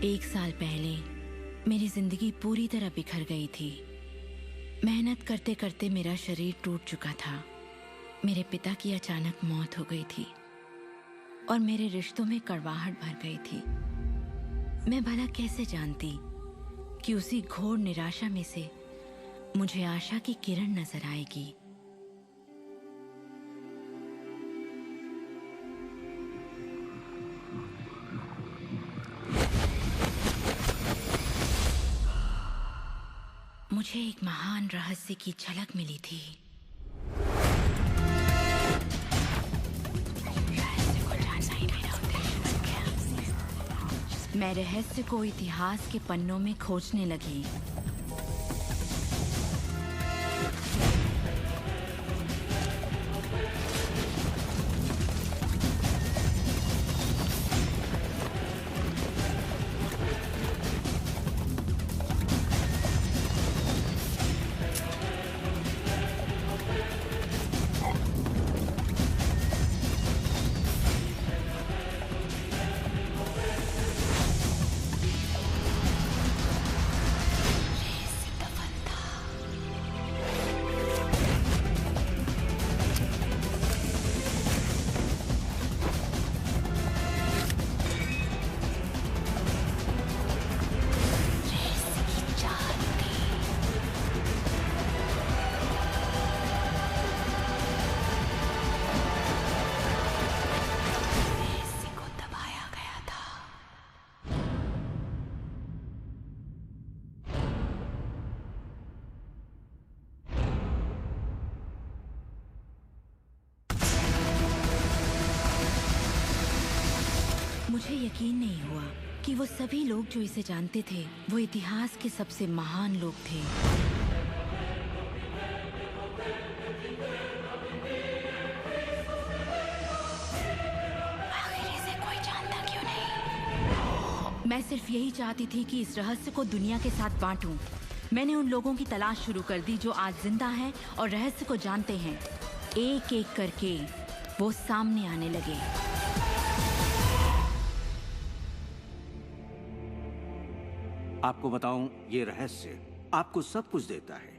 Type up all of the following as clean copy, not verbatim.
1 साल पहले मेरी जिंदगी पूरी तरह बिखर गई थी। मेहनत करते करते मेरा शरीर टूट चुका था। मेरे पिता की अचानक मौत हो गई थी और मेरे रिश्तों में कड़वाहट भर गई थी। मैं भला कैसे जानती कि उसी घोर निराशा में से मुझे आशा की किरण नजर आएगी। मुझे एक महान रहस्य की झलक मिली थी। मैं रहस्य को इतिहास के पन्नों में खोजने लगी। मुझे यकीन नहीं हुआ कि वो सभी लोग जो इसे जानते थे वो इतिहास के सबसे महान लोग थे। आखिर इसे कोई जानता क्यों नहीं? मैं सिर्फ यही चाहती थी कि इस रहस्य को दुनिया के साथ बांटूं। मैंने उन लोगों की तलाश शुरू कर दी जो आज जिंदा हैं और रहस्य को जानते हैं। एक एक करके वो सामने आने लगे। आपको बताऊं, ये रहस्य आपको सब कुछ देता है,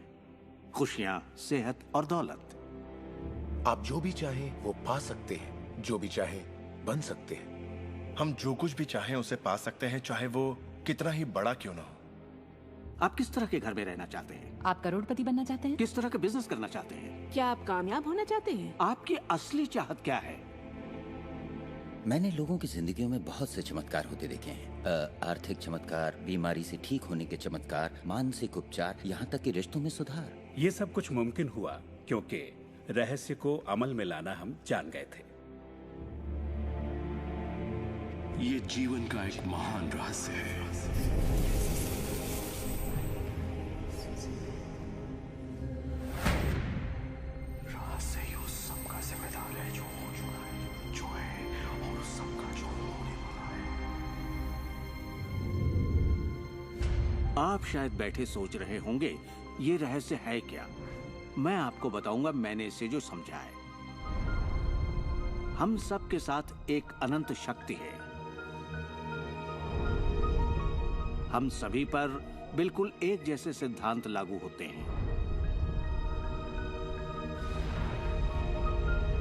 खुशियां, सेहत और दौलत। आप जो भी चाहें वो पा सकते हैं, जो भी चाहें बन सकते हैं। हम जो कुछ भी चाहें उसे पा सकते हैं, चाहे वो कितना ही बड़ा क्यों ना हो। आप किस तरह के घर में रहना चाहते हैं? आप करोड़पति बनना चाहते हैं? किस तरह का बिजनेस करना चाहते हैं? क्या आप कामयाब होना चाहते हैं? आपकी असली चाहत क्या है? मैंने लोगों की जिंदगियों में बहुत से चमत्कार होते देखे हैं। आर्थिक चमत्कार, बीमारी से ठीक होने के चमत्कार, मानसिक उपचार, यहाँ तक कि रिश्तों में सुधार। ये सब कुछ मुमकिन हुआ क्योंकि रहस्य को अमल में लाना हम जान गए थे। ये जीवन का एक महान रहस्य है। रहस्य ही उस सब का जिम्मेदार है जो हो चुका है, जो है, और उस सब का जो होने वाला है। आप शायद बैठे सोच रहे होंगे ये रहस्य है क्या। मैं आपको बताऊंगा मैंने इसे जो समझा है। हम सब के साथ एक अनंत शक्ति है। हम सभी पर बिल्कुल एक जैसे सिद्धांत लागू होते हैं।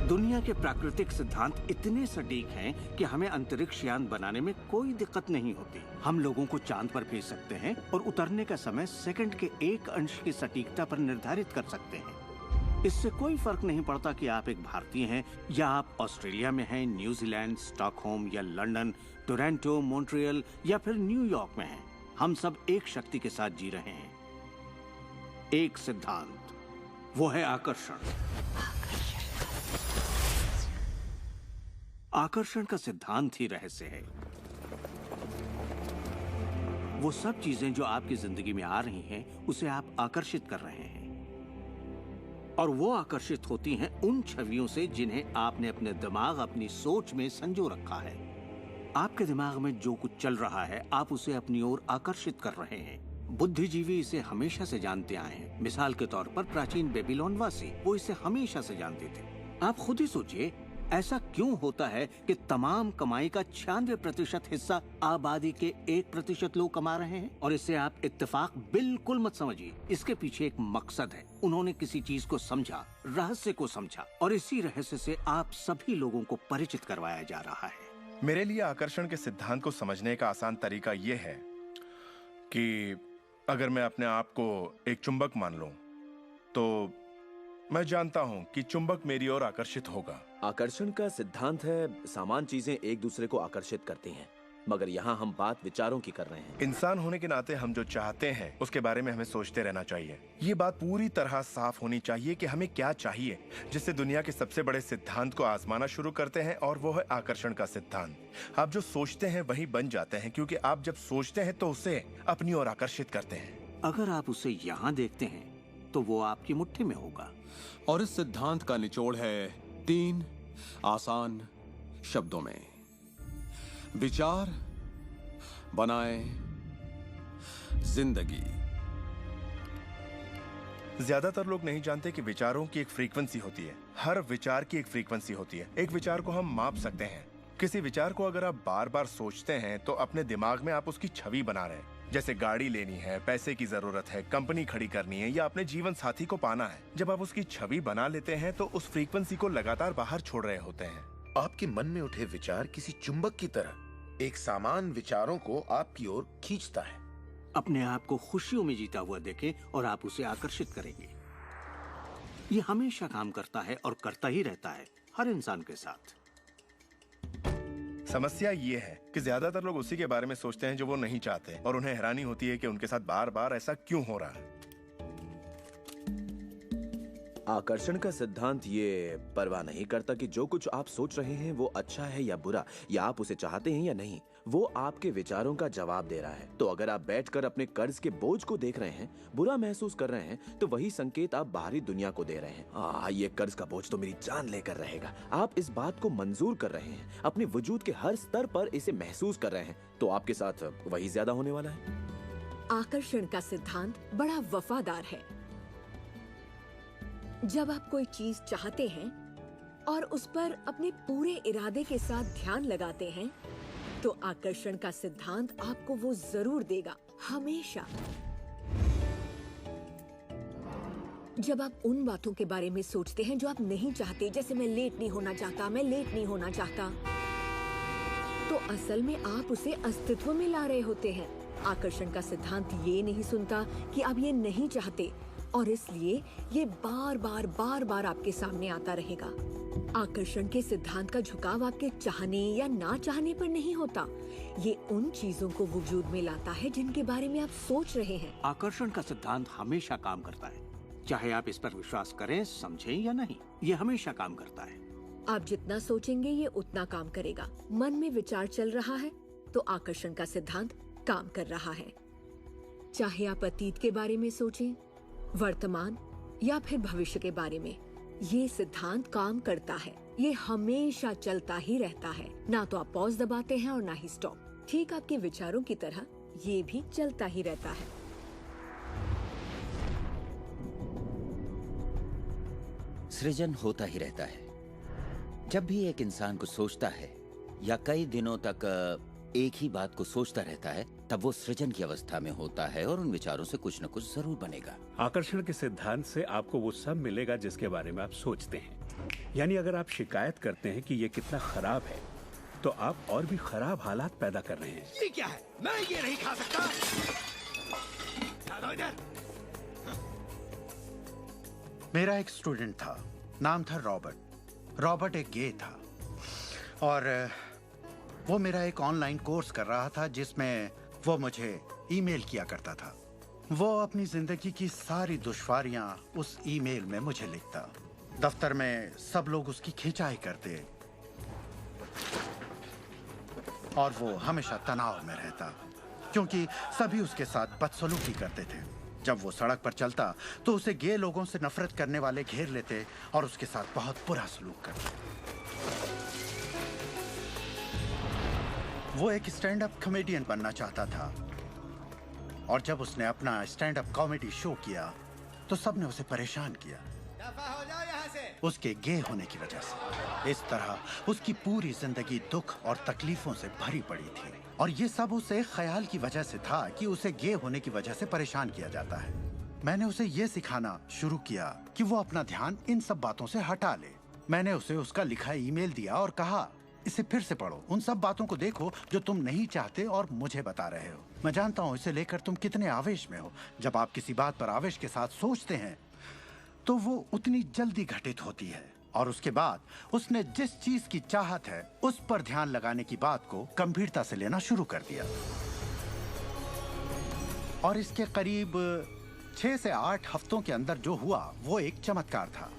दुनिया के प्राकृतिक सिद्धांत इतने सटीक हैं कि हमें अंतरिक्ष यान बनाने में कोई दिक्कत नहीं होती। हम लोगों को चांद पर भेज सकते हैं और उतरने का समय सेकंड के 1 अंश की सटीकता पर निर्धारित कर सकते हैं। इससे कोई फर्क नहीं पड़ता कि आप एक भारतीय हैं या आप ऑस्ट्रेलिया में हैं, न्यूजीलैंड, स्टॉकहोम या लंदन, टोरंटो, मॉन्ट्रियल या फिर न्यूयॉर्क में हैं। हम सब एक शक्ति के साथ जी रहे हैं, एक सिद्धांत, वो है आकर्षण। आकर्षण का सिद्धांत ही रहस्य है। वो सब चीजें जो आपकी जिंदगी में आ रही हैं, उसे आप आकर्षित कर रहे हैं, और वो आकर्षित होती हैं उन छवियों से जिन्हें आपने अपने दिमाग, अपनी सोच में संजो रखा है। आपके दिमाग में जो कुछ चल रहा है, आप उसे अपनी ओर आकर्षित कर रहे हैं। बुद्धिजीवी इसे हमेशा से जानते आए हैं। मिसाल के तौर पर प्राचीन बेबीलोन वासी, वो इसे हमेशा से जानते थे। आप खुद ही सोचिए, ऐसा क्यों होता है कि तमाम कमाई का 96% हिस्सा आबादी के 1% लोग कमा रहे हैं? और इससे आप इत्तेफाक बिल्कुल मत समझिए। इसके पीछे एक मकसद है। उन्होंने किसी चीज को समझा, रहस्य को समझा, और इसी रहस्य से आप सभी लोगों को परिचित करवाया जा रहा है। मेरे लिए आकर्षण के सिद्धांत को समझने का आसान तरीका यह है कि अगर मैं अपने आप को एक चुंबक मान लूं, तो मैं जानता हूं कि चुंबक मेरी ओर आकर्षित होगा। आकर्षण का सिद्धांत है सामान चीजें एक दूसरे को आकर्षित करती हैं, मगर यहाँ हम बात विचारों की कर रहे हैं। इंसान होने के नाते हम जो चाहते हैं उसके बारे में हमें सोचते रहना चाहिए। ये बात पूरी तरह साफ होनी चाहिए कि हमें क्या चाहिए, जिससे दुनिया के सबसे बड़े सिद्धांत को आजमाना शुरू करते हैं, और वो है आकर्षण का सिद्धांत। आप जो सोचते हैं वही बन जाते हैं, क्योंकि आप जब सोचते हैं तो उसे अपनी ओर आकर्षित करते हैं। अगर आप उसे यहाँ देखते हैं तो वो आपकी मुट्ठी में होगा। और इस सिद्धांत का निचोड़ है 3 आसान शब्दों में। विचार बनाए जिंदगी। ज्यादातर लोग नहीं जानते कि विचारों की एक फ्रीक्वेंसी होती है। हर विचार की एक फ्रीक्वेंसी होती है। एक विचार को हम माप सकते हैं। किसी विचार को अगर आप बार बार सोचते हैं तो अपने दिमाग में आप उसकी छवि बना रहे हैं। जैसे गाड़ी लेनी है, पैसे की जरूरत है, कंपनी खड़ी करनी है, या अपने जीवन साथी को पाना है। जब आप उसकी छवि बना लेते हैं तो उस फ्रीक्वेंसी को लगातार बाहर छोड़ रहे होते हैं। आपके मन में उठे विचार किसी चुंबक की तरह एक सामान विचारों को आपकी ओर खींचता है। अपने आप को खुशियों में जीता हुआ देखें और आप उसे आकर्षित करेंगे। ये हमेशा काम करता है और करता ही रहता है, हर इंसान के साथ। समस्या ये है कि ज्यादातर लोग उसी के बारे में सोचते हैं जो वो नहीं चाहते, और उन्हें हैरानी होती है कि उनके साथ बार बार ऐसा क्यों हो रहा है। आकर्षण का सिद्धांत ये परवाह नहीं करता कि जो कुछ आप सोच रहे हैं वो अच्छा है या बुरा, या आप उसे चाहते हैं या नहीं। वो आपके विचारों का जवाब दे रहा है। तो अगर आप बैठकर अपने कर्ज के बोझ को देख रहे हैं, बुरा महसूस कर रहे हैं, तो वही संकेत आप बाहरी दुनिया को दे रहे हैं। ये कर्ज का बोझ तो मेरी जान लेकर रहेगा। आप इस बात को मंजूर कर रहे हैं, अपने वजूद के हर स्तर पर इसे महसूस कर रहे हैं, तो आपके साथ वही ज्यादा होने वाला है। आकर्षण का सिद्धांत बड़ा वफादार है। जब आप कोई चीज चाहते हैं और उस पर अपने पूरे इरादे के साथ ध्यान लगाते हैं, तो आकर्षण का सिद्धांत आपको वो जरूर देगा, हमेशा। जब आप उन बातों के बारे में सोचते हैं जो आप नहीं चाहते, जैसे मैं लेट नहीं होना चाहता, मैं लेट नहीं होना चाहता, तो असल में आप उसे अस्तित्व में ला रहे होते हैं। आकर्षण का सिद्धांत ये नहीं सुनता कि आप ये नहीं चाहते, और इसलिए ये बार बार आपके सामने आता रहेगा। आकर्षण के सिद्धांत का झुकाव आपके चाहने या ना चाहने पर नहीं होता। ये उन चीजों को वजूद में लाता है जिनके बारे में आप सोच रहे हैं। आकर्षण का सिद्धांत हमेशा काम करता है, चाहे आप इस पर विश्वास करें, समझें या नहीं। ये हमेशा काम करता है। आप जितना सोचेंगे ये उतना काम करेगा। मन में विचार चल रहा है तो आकर्षण का सिद्धांत काम कर रहा है। चाहे आप अतीत के बारे में सोचें, वर्तमान या फिर भविष्य के बारे में, ये सिद्धांत काम करता है। ये हमेशा चलता ही रहता है। ना तो आप पॉज दबाते हैं और ना ही स्टॉप। ठीक आपके विचारों की तरह ये भी चलता ही रहता है। सृजन होता ही रहता है। जब भी एक इंसान को सोचता है या कई दिनों तक एक ही बात को सोचता रहता है, तब वो सृजन की अवस्था में होता है और उन विचारों से कुछ न कुछ जरूर बनेगा। आकर्षण के सिद्धांत से आपको वो सब मिलेगा जिसके बारे में आप सोचते हैं। यानी अगर आप शिकायत करते हैं कि ये कितना खराब है, तो आप और भी खराब हालात पैदा कर रहे हैं। ये क्या है? मैं ये नहीं खा सकता। इधर। मेरा एक स्टूडेंट था, नाम था रॉबर्ट। रॉबर्ट एक गे था और वो मेरा एक ऑनलाइन कोर्स कर रहा था जिसमें वो मुझे ईमेल किया करता था। वो अपनी जिंदगी की सारी दुश्वारियां उस ईमेल में मुझे लिखता। दफ्तर में सब लोग उसकी खिंचाई करते और वो हमेशा तनाव में रहता क्योंकि सभी उसके साथ बदसलूकी करते थे। जब वो सड़क पर चलता तो उसे गे लोगों से नफरत करने वाले घेर लेते और उसके साथ बहुत बुरा सलूक करते। वो एक स्टैंड अप कॉमेडियन बनना चाहता था और जब उसने अपना स्टैंड अप कॉमेडी शो किया तो सबने उसे परेशान किया। दफा हो जाओ यहाँ से। उसके गे होने की वजह से। इस तरह उसकी पूरी जिंदगी दुख और तकलीफों से भरी पड़ी थी, और ये सब उसे ख्याल की वजह से था कि उसे गे होने की वजह से परेशान किया जाता है। मैंने उसे ये सिखाना शुरू किया कि वो अपना ध्यान इन सब बातों से हटा ले। मैंने उसे उसका लिखा ईमेल दिया और कहा, इसे फिर से पढ़ो, उन सब बातों को देखो जो तुम नहीं चाहते और मुझे बता रहे हो। मैं जानता हूँ इसे लेकर तुम कितने आवेश में हो। जब आप किसी बात पर आवेश के साथ सोचते हैं तो वो उतनी जल्दी घटित होती है। और उसके बाद उसने जिस चीज की चाहत है उस पर ध्यान लगाने की बात को गंभीरता से लेना शुरू कर दिया। और इसके करीब 6 से 8 हफ्तों के अंदर जो हुआ वो एक चमत्कार था।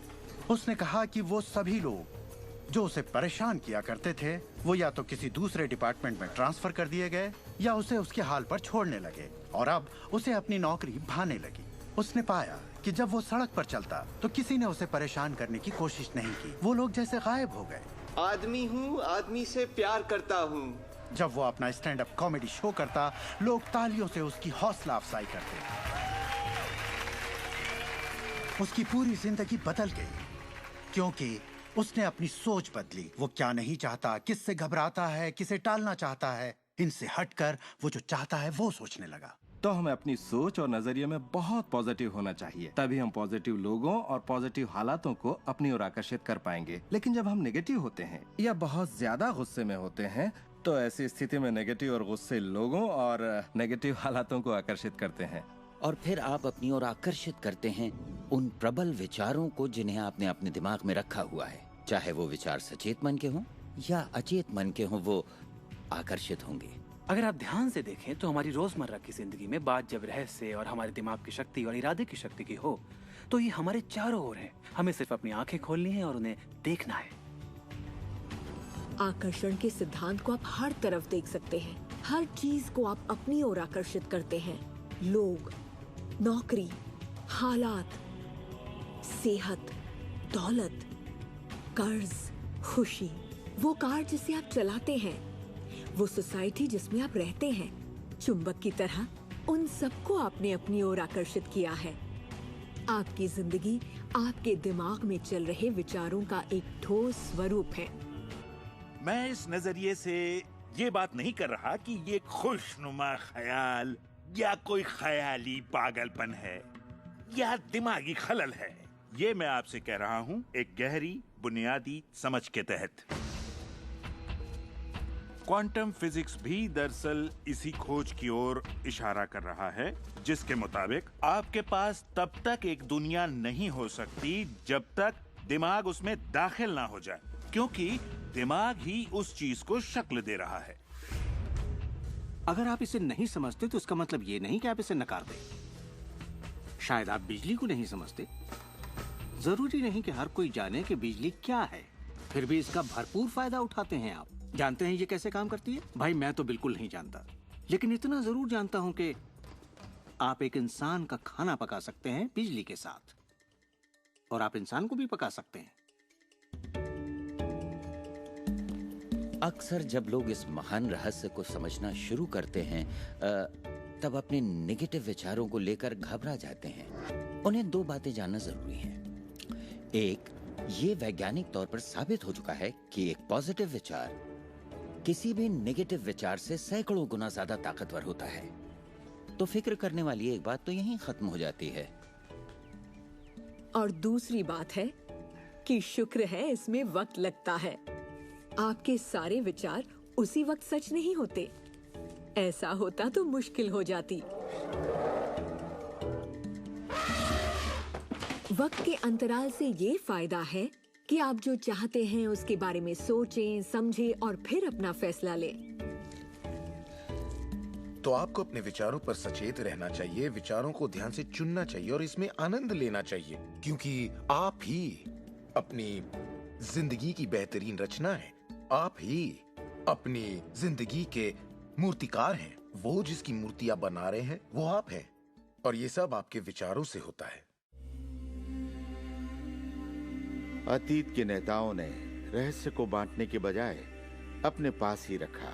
उसने कहा कि वो सभी लोग जो उसे परेशान किया करते थे वो या तो किसी दूसरे डिपार्टमेंट में ट्रांसफर कर दिए गए या उसे उसके हाल पर छोड़ने लगे, और अब उसे अपनी नौकरी भाने लगी। उसने पाया कि जब वो सड़क पर चलता तो किसी ने उसे परेशान करने की कोशिश नहीं की। वो लोग जैसे गायब हो गए। आदमी हूँ, आदमी से प्यार करता हूँ। जब वो अपना स्टैंड अप कॉमेडी शो करता, लोग तालियों से उसकी हौसला अफजाई करते। उसकी पूरी जिंदगी बदल गई क्योंकि उसने अपनी सोच बदली। वो क्या नहीं चाहता, किससे घबराता है, किसे टालना चाहता है, इनसे हटकर वो जो चाहता है वो सोचने लगा। तो हमें अपनी सोच और नजरिए में बहुत पॉजिटिव होना चाहिए, तभी हम पॉजिटिव लोगों और पॉजिटिव हालातों को अपनी ओर आकर्षित कर पाएंगे। लेकिन जब हम नेगेटिव होते हैं या बहुत ज्यादा गुस्से में होते हैं तो ऐसी स्थिति में नेगेटिव और गुस्से लोगों और नेगेटिव हालातों को आकर्षित करते हैं। और फिर आप अपनी ओर आकर्षित करते हैं उन प्रबल विचारों को जिन्हें आपने अपने दिमाग में रखा हुआ है। चाहे वो विचार सचेत मन के हों या अचेत मन के हों, वो आकर्षित होंगे। अगर आप ध्यान से देखें तो हमारी रोजमर्रा की जिंदगी में बात जब रहस्य और हमारे दिमाग की शक्ति और इरादे की शक्ति की हो तो ये हमारे चारों ओर है। हमें सिर्फ अपनी आंखें खोलनी है और उन्हें देखना है। आकर्षण के सिद्धांत को आप हर तरफ देख सकते हैं। हर चीज को आप अपनी ओर आकर्षित करते हैं। लोग, नौकरी, हालात, सेहत, दौलत, कर्ज, खुशी, वो कार जिसे आप चलाते हैं, वो सोसाइटी जिसमें आप रहते हैं, चुंबक की तरह उन सबको आपने अपनी ओर आकर्षित किया है। आपकी जिंदगी आपके दिमाग में चल रहे विचारों का एक ठोस स्वरूप है। मैं इस नजरिए से ये बात नहीं कर रहा कि ये खुशनुमा ख्याल या कोई ख्याली पागलपन है या दिमागी खलल है। ये मैं आपसे कह रहा हूँ एक गहरी बुनियादी समझ के तहत। क्वांटम फिजिक्स भी दरअसल इसी खोज की ओर इशारा कर रहा है जिसके मुताबिक आपके पास तब तक एक दुनिया नहीं हो सकती जब तक दिमाग उसमें दाखिल ना हो जाए, क्योंकि दिमाग ही उस चीज को शक्ल दे रहा है। अगर आप इसे नहीं समझते तो इसका मतलब ये नहीं कि आप इसे नकार दें। शायद आप बिजली को नहीं समझते। जरूरी नहीं कि हर कोई जाने कि बिजली क्या है, फिर भी इसका भरपूर फायदा उठाते हैं आप। जानते हैं ये कैसे काम करती है? भाई मैं तो बिल्कुल नहीं जानता, लेकिन इतना जरूर जानता हूं कि आप एक इंसान का खाना पका सकते हैं बिजली के साथ, और आप इंसान को भी पका सकते हैं। अक्सर जब लोग इस महान रहस्य को समझना शुरू करते हैं तब अपने नेगेटिव विचारों को लेकर घबरा जाते हैं। उन्हें 2 बातें जानना जरूरी हैं। एक, ये वैज्ञानिक तौर पर साबित हो चुका है कि एक पॉजिटिव विचार किसी भी नेगेटिव विचार से सैकड़ों गुना ज्यादा ताकतवर होता है। तो फिक्र करने वाली एक बात तो यहीं खत्म हो जाती है। और दूसरी बात है कि शुक्र है इसमें वक्त लगता है। आपके सारे विचार उसी वक्त सच नहीं होते। ऐसा होता तो मुश्किल हो जाती। वक्त के अंतराल से ये फायदा है कि आप जो चाहते हैं उसके बारे में सोचें, समझें और फिर अपना फैसला लें। तो आपको अपने विचारों पर सचेत रहना चाहिए, विचारों को ध्यान से चुनना चाहिए और इसमें आनंद लेना चाहिए, क्योंकि आप ही अपनी जिंदगी की बेहतरीन रचना है। आप ही अपनी जिंदगी के मूर्तिकार हैं। वो जिसकी मूर्ति आप बना रहे हैं वो आप हैं, और ये सब आपके विचारों से होता है। अतीत के नेताओं ने रहस्य को बांटने के बजाय अपने पास ही रखा।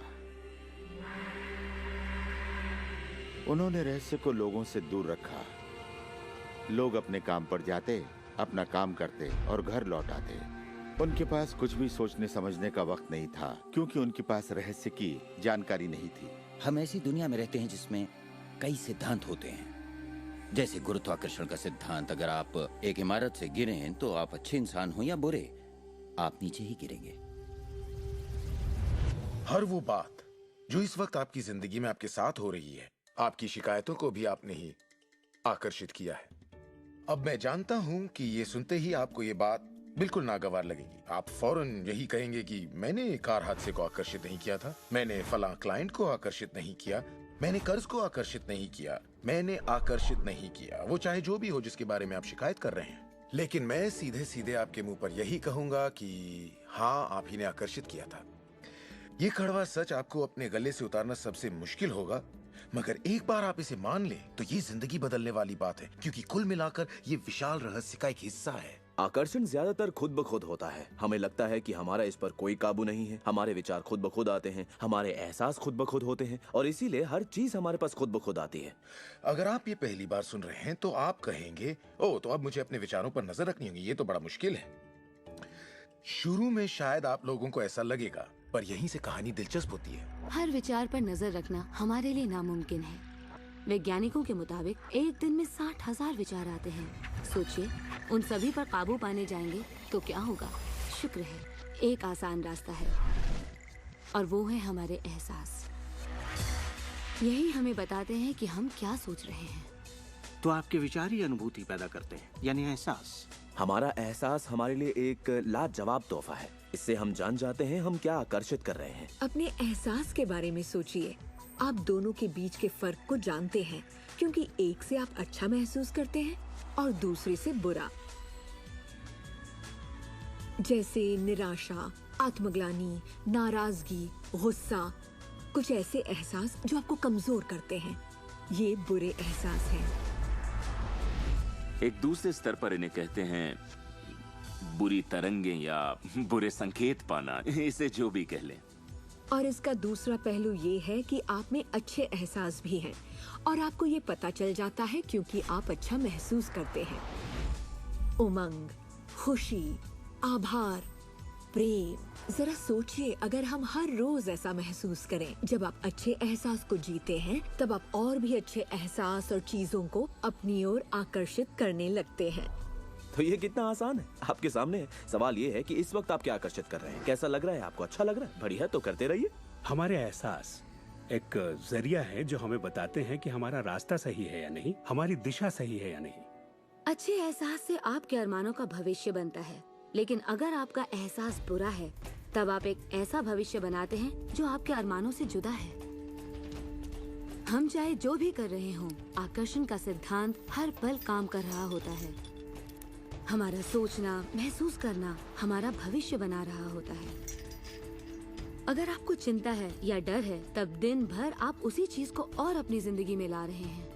उन्होंने रहस्य को लोगों से दूर रखा। लोग अपने काम पर जाते, अपना काम करते और घर लौट आते। उनके पास कुछ भी सोचने समझने का वक्त नहीं था, क्योंकि उनके पास रहस्य की जानकारी नहीं थी। हम ऐसी दुनिया में रहते हैं जिसमें कई सिद्धांत होते हैं, जैसे गुरुत्वाकर्षण का सिद्धांत। अगर आप एक इमारत से गिरें तो आप अच्छे इंसान हो या बुरे, आप नीचे ही गिरेंगे। हर वो बात जो इस वक्त आपकी जिंदगी में आपके साथ हो रही है, आपकी शिकायतों को भी आपने ही आकर्षित किया है। अब मैं जानता हूं कि ये सुनते ही आपको ये बात बिल्कुल नागवार लगेगी। आप फौरन यही कहेंगे कि मैंने कार हादसे को आकर्षित नहीं किया था, मैंने फलां क्लाइंट को आकर्षित नहीं किया, मैंने कर्ज को आकर्षित नहीं किया, मैंने आकर्षित नहीं किया, वो चाहे जो भी हो जिसके बारे में आप शिकायत कर रहे हैं। लेकिन मैं सीधे सीधे आपके मुंह पर यही कहूंगा कि हाँ, आप ही ने आकर्षित किया था। ये कड़वा सच आपको अपने गले से उतारना सबसे मुश्किल होगा, मगर एक बार आप इसे मान लें तो ये जिंदगी बदलने वाली बात है, क्योंकि कुल मिलाकर ये विशाल रहस्य का एक हिस्सा है। आकर्षण ज्यादातर खुद ब खुद होता है। हमें लगता है कि हमारा इस पर कोई काबू नहीं है। हमारे विचार खुद ब खुद आते हैं, हमारे एहसास खुद ब खुद होते हैं, और इसीलिए हर चीज हमारे पास खुद ब खुद आती है। अगर आप ये पहली बार सुन रहे हैं तो आप कहेंगे, ओह, तो अब मुझे अपने विचारों पर नजर रखनी होगी, ये तो बड़ा मुश्किल है। शुरू में शायद आप लोगों को ऐसा लगेगा, पर यहीं से कहानी दिलचस्प होती है। हर विचार पर नजर रखना हमारे लिए नामुमकिन है। वैज्ञानिकों के मुताबिक एक दिन में 60,000 विचार आते हैं। सोचिए, उन सभी पर काबू पाने जाएंगे तो क्या होगा? शुक्र है, एक आसान रास्ता है, और वो है हमारे एहसास। यही हमें बताते हैं कि हम क्या सोच रहे हैं। तो आपके विचार ही अनुभूति पैदा करते हैं, यानी एहसास। हमारा एहसास हमारे लिए एक लाजवाब तोहफा है। इससे हम जान जाते हैं हम क्या आकर्षित कर रहे हैं। अपने एहसास के बारे में सोचिए। आप दोनों के बीच के फर्क को जानते हैं, क्योंकि एक से आप अच्छा महसूस करते हैं और दूसरे से बुरा। जैसे निराशा, आत्मग्लानि, नाराजगी, गुस्सा, कुछ ऐसे एहसास जो आपको कमजोर करते हैं, ये बुरे एहसास हैं। एक दूसरे स्तर पर इन्हें कहते हैं बुरी तरंगें या बुरे संकेत पाना, इसे जो भी कह लें। और इसका दूसरा पहलू ये है कि आप में अच्छे एहसास भी हैं, और आपको ये पता चल जाता है क्योंकि आप अच्छा महसूस करते हैं। उमंग, खुशी, आभार, प्रेम। जरा सोचिए, अगर हम हर रोज ऐसा महसूस करें। जब आप अच्छे एहसास को जीते हैं, तब आप और भी अच्छे एहसास और चीजों को अपनी ओर आकर्षित करने लगते हैं। तो ये कितना आसान है, आपके सामने है। सवाल ये है कि इस वक्त आप क्या आकर्षित कर रहे हैं। कैसा लग रहा है आपको? अच्छा लग रहा है? बढ़िया, तो करते रहिए। हमारे एहसास एक जरिया है जो हमें बताते हैं कि हमारा रास्ता सही है या नहीं, हमारी दिशा सही है या नहीं। अच्छे एहसास से आपके अरमानों का भविष्य बनता है, लेकिन अगर आपका एहसास बुरा है, तब आप एक ऐसा भविष्य बनाते हैं जो आपके अरमानों से जुदा है। हम चाहे जो भी कर रहे हों, आकर्षण का सिद्धांत हर पल काम कर रहा होता है। हमारा सोचना, महसूस करना हमारा भविष्य बना रहा होता है। अगर आपको चिंता है या डर है, तब दिन भर आप उसी चीज को और अपनी जिंदगी में ला रहे हैं।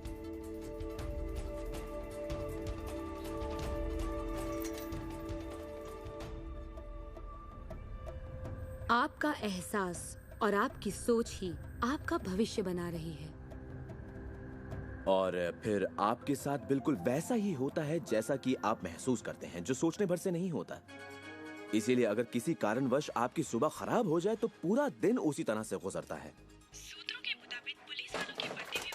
आपका एहसास और आपकी सोच ही आपका भविष्य बना रही है। और फिर आपके साथ बिल्कुल वैसा ही होता है जैसा कि आप महसूस करते हैं, जो सोचने भर से नहीं होता। इसीलिए अगर किसी कारणवश आपकी सुबह खराब हो जाए तो पूरा दिन उसी तरह से गुजरता है। सूत्रों के मुताबिक पुलिस वालों के बर्थडे में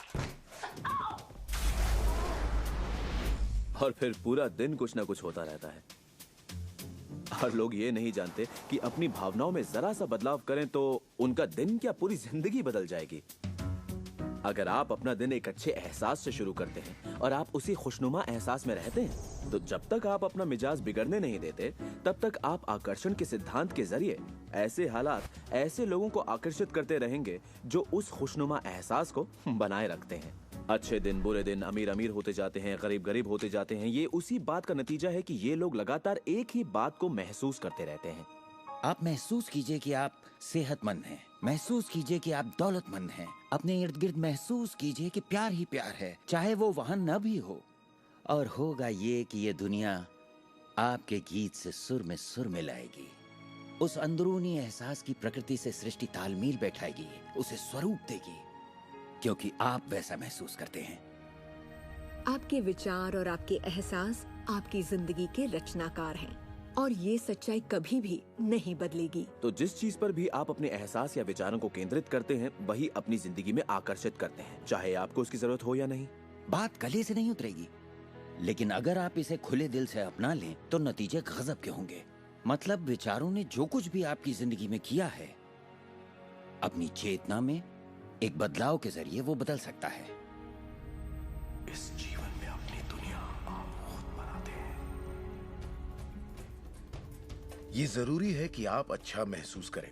और फिर पूरा दिन कुछ ना कुछ होता रहता है। और लोग ये नहीं जानते कि अपनी भावनाओं में जरा सा बदलाव करें तो उनका दिन क्या पूरी जिंदगी बदल जाएगी। अगर आप अपना दिन एक अच्छे एहसास से शुरू करते हैं और आप उसी खुशनुमा एहसास में रहते हैं, तो जब तक आप अपना मिजाज बिगड़ने नहीं देते, तब तक आप आकर्षण के सिद्धांत के जरिए ऐसे हालात, ऐसे लोगों को आकर्षित करते रहेंगे जो उस खुशनुमा एहसास को बनाए रखते हैं। अच्छे दिन, बुरे दिन, अमीर अमीर होते जाते हैं, गरीब गरीब होते जाते हैं। ये उसी बात का नतीजा है कि ये लोग लगातार एक ही बात को महसूस करते रहते हैं। आप महसूस कीजिए कि आप सेहतमंद हैं, महसूस कीजिए कि आप दौलतमंद हैं, अपने इर्द गिर्द महसूस कीजिए कि प्यार ही प्यार है, चाहे वो वहां न भी हो। और होगा ये कि ये दुनिया आपके गीत से सुर में सुर मिलाएगी। उस अंदरूनी एहसास की प्रकृति से सृष्टि तालमेल बैठाएगी, उसे स्वरूप देगी, क्योंकि आप वैसा महसूस करते हैं। आपके विचार और आपके एहसास आपकी जिंदगी के रचनाकार हैं, और ये सच्चाई कभी भी नहीं बदलेगी। तो जिस चीज पर भी आप अपने एहसास या विचारों को केंद्रित करते हैं, वही अपनी जिंदगी में आकर्षित करते हैं, चाहे आपको उसकी जरूरत हो या नहीं। बात गले से नहीं उतरेगी, लेकिन अगर आप इसे खुले दिल से अपना लें तो नतीजे गजब के होंगे। मतलब विचारों ने जो कुछ भी आपकी जिंदगी में किया है, अपनी चेतना में एक बदलाव के जरिए वो बदल सकता है। इस जीवन में अपनी दुनिया आप खुद बनाते हैं। ये जरूरी है कि आप अच्छा महसूस करें,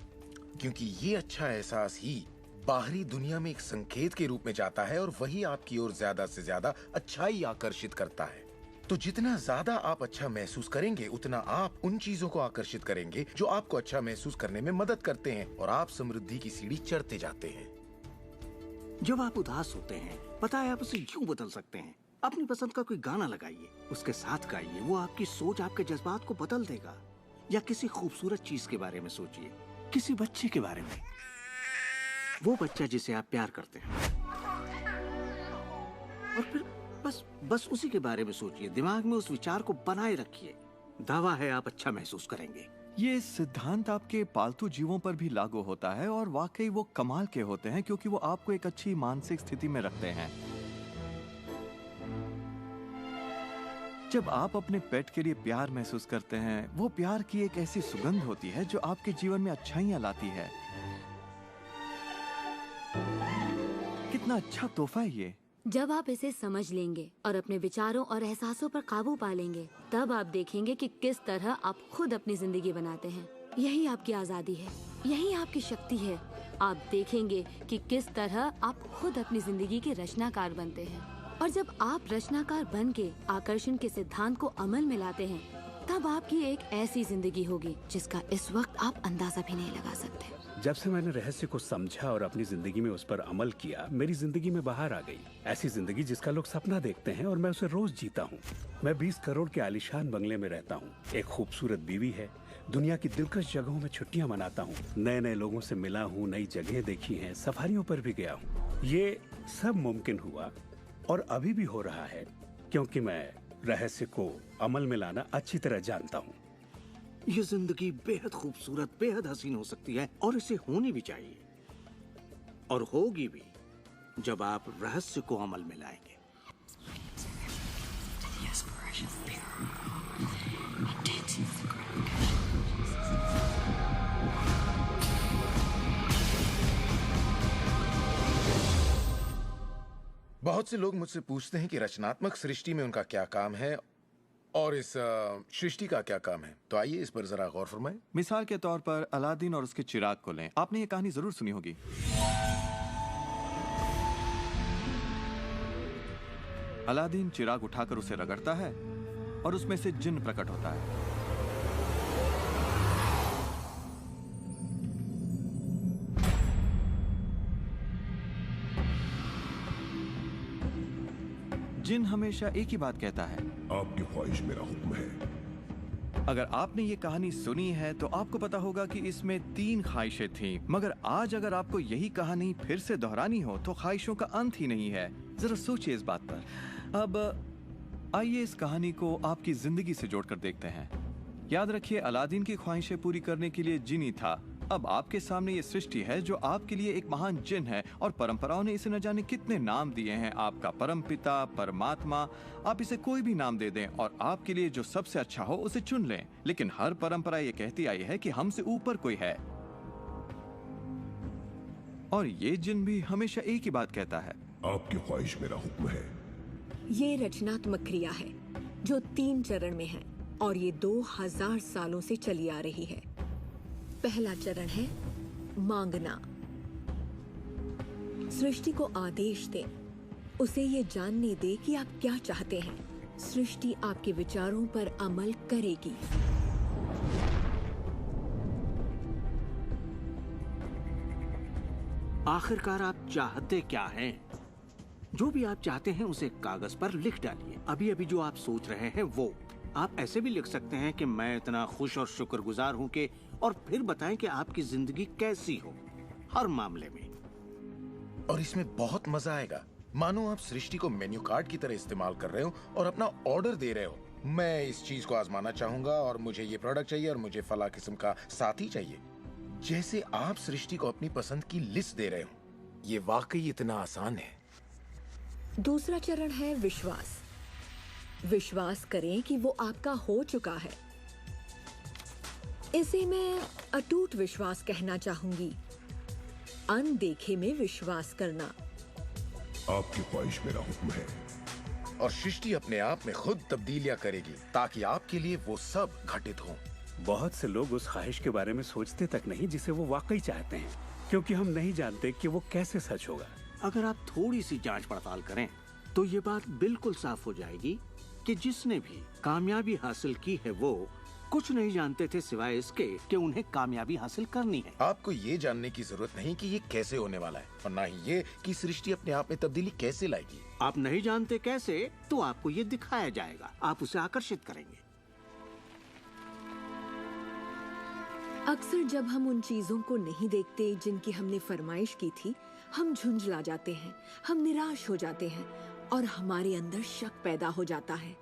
क्योंकि ये अच्छा एहसास ही बाहरी दुनिया में एक संकेत के रूप में जाता है और वही आपकी ओर ज्यादा से ज्यादा अच्छाई आकर्षित करता है। तो जितना ज्यादा आप अच्छा महसूस करेंगे, उतना आप उन चीजों को आकर्षित करेंगे जो आपको अच्छा महसूस करने में मदद करते हैं, और आप समृद्धि की सीढ़ी चढ़ते जाते हैं। जब आप उदास होते हैं, पता है आप उसे यूं बदल सकते हैं। अपनी पसंद का कोई गाना लगाइए, उसके साथ गाइए, वो आपकी सोच, आपके जज्बात को बदल देगा। या किसी खूबसूरत चीज के बारे में सोचिए, किसी बच्चे के बारे में, वो बच्चा जिसे आप प्यार करते हैं, और फिर बस उसी के बारे में सोचिए। दिमाग में उस विचार को बनाए रखिए। दावा है आप अच्छा महसूस करेंगे। ये सिद्धांत आपके पालतू जीवों पर भी लागू होता है, और वाकई वो कमाल के होते हैं, क्योंकि वो आपको एक अच्छी मानसिक स्थिति में रखते हैं। जब आप अपने पेट के लिए प्यार महसूस करते हैं, वो प्यार की एक ऐसी सुगंध होती है जो आपके जीवन में अच्छाइयां लाती है। कितना अच्छा तोहफा है ये। जब आप इसे समझ लेंगे और अपने विचारों और एहसासों पर काबू पा लेंगे, तब आप देखेंगे कि किस तरह आप खुद अपनी जिंदगी बनाते हैं। यही आपकी आजादी है, यही आपकी शक्ति है। आप देखेंगे कि किस तरह आप खुद अपनी जिंदगी के रचनाकार बनते हैं। और जब आप रचनाकार बन के आकर्षण के सिद्धांत को अमल में लाते हैं, तब आपकी एक ऐसी जिंदगी होगी जिसका इस वक्त आप अंदाजा भी नहीं लगा सकते। जब से मैंने रहस्य को समझा और अपनी जिंदगी में उस पर अमल किया, मेरी जिंदगी में बाहर आ गई ऐसी जिंदगी जिसका लोग सपना देखते हैं, और मैं उसे रोज जीता हूँ। मैं 20 करोड़ के आलीशान बंगले में रहता हूँ, एक खूबसूरत बीवी है, दुनिया की दिलकश जगहों में छुट्टियां मनाता हूँ, नए नए लोगों से मिला हूँ, नई जगहें देखी हैं, सफारियों पर भी गया हूँ। ये सब मुमकिन हुआ और अभी भी हो रहा है क्योंकि मैं रहस्य को अमल में लाना अच्छी तरह जानता हूँ। ये जिंदगी बेहद खूबसूरत, बेहद हसीन हो सकती है, और इसे होनी भी चाहिए, और होगी भी जब आप रहस्य को अमल में लाएंगे। बहुत से लोग मुझसे पूछते हैं कि रचनात्मक सृष्टि में उनका क्या काम है और इस सृष्टि का क्या काम है। तो आइए इस पर जरा गौर फरमाएं। मिसाल के तौर पर अलादीन और उसके चिराग को लें। आपने ये कहानी जरूर सुनी होगी। अलादीन चिराग उठाकर उसे रगड़ता है और उसमें से जिन्न प्रकट होता है। जिन हमेशा एक ही बात कहता है, आपकी ख्वाहिश मेरा हुक्म है। अगर आपने ये कहानी सुनी है तो आपको पता होगा कि इसमें 3 ख्वाहिशें थीं, मगर आज अगर आपको यही कहानी फिर से दोहरानी हो तो ख्वाहिशों का अंत ही नहीं है। जरा सोचिए इस बात पर। अब आइए इस कहानी को आपकी जिंदगी से जोड़कर देखते हैं। याद रखिए, अलादीन की ख्वाहिशें पूरी करने के लिए जिनी था। अब आपके सामने ये सृष्टि है जो आपके लिए एक महान जिन है, और परंपराओं ने इसे न जाने कितने नाम दिए हैं। आपका परमपिता, परमात्मा, आप इसे कोई भी नाम दे दें और आपके लिए जो सबसे अच्छा हो उसे चुन लें। लेकिन हर परंपरा ये कहती आई है कि हमसे ऊपर कोई है, और ये जिन भी हमेशा एक ही बात कहता है, आपकी ख्वाहिश मेरा हुक्म है। ये रचनात्मक क्रिया है जो 3 चरण में है, और ये 2000 सालों से चली आ रही है। पहला चरण है मांगना। सृष्टि को आदेश दें, उसे ये जानने दे कि आप क्या चाहते हैं। सृष्टि आपके विचारों पर अमल करेगी। आखिरकार आप चाहते क्या हैं? जो भी आप चाहते हैं उसे कागज पर लिख डालिए। अभी अभी जो आप सोच रहे हैं वो आप ऐसे भी लिख सकते हैं कि मैं इतना खुश और शुक्रगुजार हूं कि, और फिर बताएं कि आपकी जिंदगी कैसी हो हर मामले में। और इसमें बहुत मजा आएगा। मानो आप सृष्टि को मेन्यू कार्ड की तरह इस्तेमाल कर रहे हो और अपना ऑर्डर दे रहे हो। मैं इस चीज को आजमाना चाहूंगा और मुझे ये प्रोडक्ट चाहिए और मुझे फला किस्म का साथी चाहिए। जैसे आप सृष्टि को अपनी पसंद की लिस्ट दे रहे हो। ये वाकई इतना आसान है। दूसरा चरण है विश्वास। विश्वास करें कि वो आपका हो चुका है। इसे मैं अटूट विश्वास कहना चाहूंगी। अनदेखे में विश्वास करना। आपकी ख्वाहिश मेरा हुक्म है। और सृष्टि अपने आप में खुद तब्दीलियां करेगी ताकि आपके लिए वो सब घटित हो। बहुत से लोग उस ख्वाहिश के बारे में सोचते तक नहीं जिसे वो वाकई चाहते हैं, क्योंकि हम नहीं जानते कि वो कैसे सच होगा। अगर आप थोड़ी सी जांच पड़ताल करें तो ये बात बिल्कुल साफ हो जाएगी कि जिसने भी कामयाबी हासिल की है वो कुछ नहीं जानते थे सिवाय इसके कि उन्हें कामयाबी हासिल करनी है। आपको ये जानने की जरूरत नहीं कि ये कैसे होने वाला है और ना ही ये कि सृष्टि अपने आप में तब्दीली कैसे लाएगी। आप नहीं जानते कैसे, तो आपको ये दिखाया जाएगा। आप उसे आकर्षित करेंगे। अक्सर जब हम उन चीजों को नहीं देखते जिनकी हमने फरमाइश की थी, हम झुंझला जाते हैं, हम निराश हो जाते हैं और हमारे अंदर शक पैदा हो जाता है।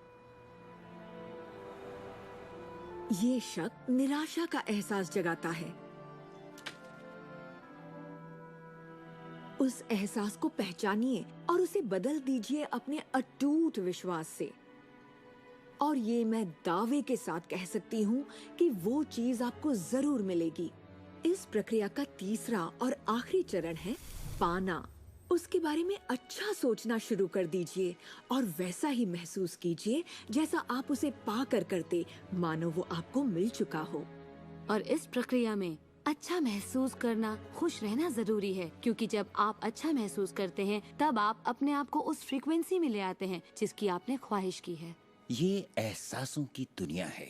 ये शक निराशा का एहसास जगाता है। उस एहसास को पहचानिए और उसे बदल दीजिए अपने अटूट विश्वास से। और ये मैं दावे के साथ कह सकती हूँ कि वो चीज आपको जरूर मिलेगी। इस प्रक्रिया का तीसरा और आखिरी चरण है पाना। उसके बारे में अच्छा सोचना शुरू कर दीजिए और वैसा ही महसूस कीजिए जैसा आप उसे पाकर करते, मानो वो आपको मिल चुका हो। और इस प्रक्रिया में अच्छा महसूस करना, खुश रहना जरूरी है, क्योंकि जब आप अच्छा महसूस करते हैं तब आप अपने आप को उस फ्रीक्वेंसी में ले आते हैं जिसकी आपने ख्वाहिश की है। ये एहसासों की दुनिया है।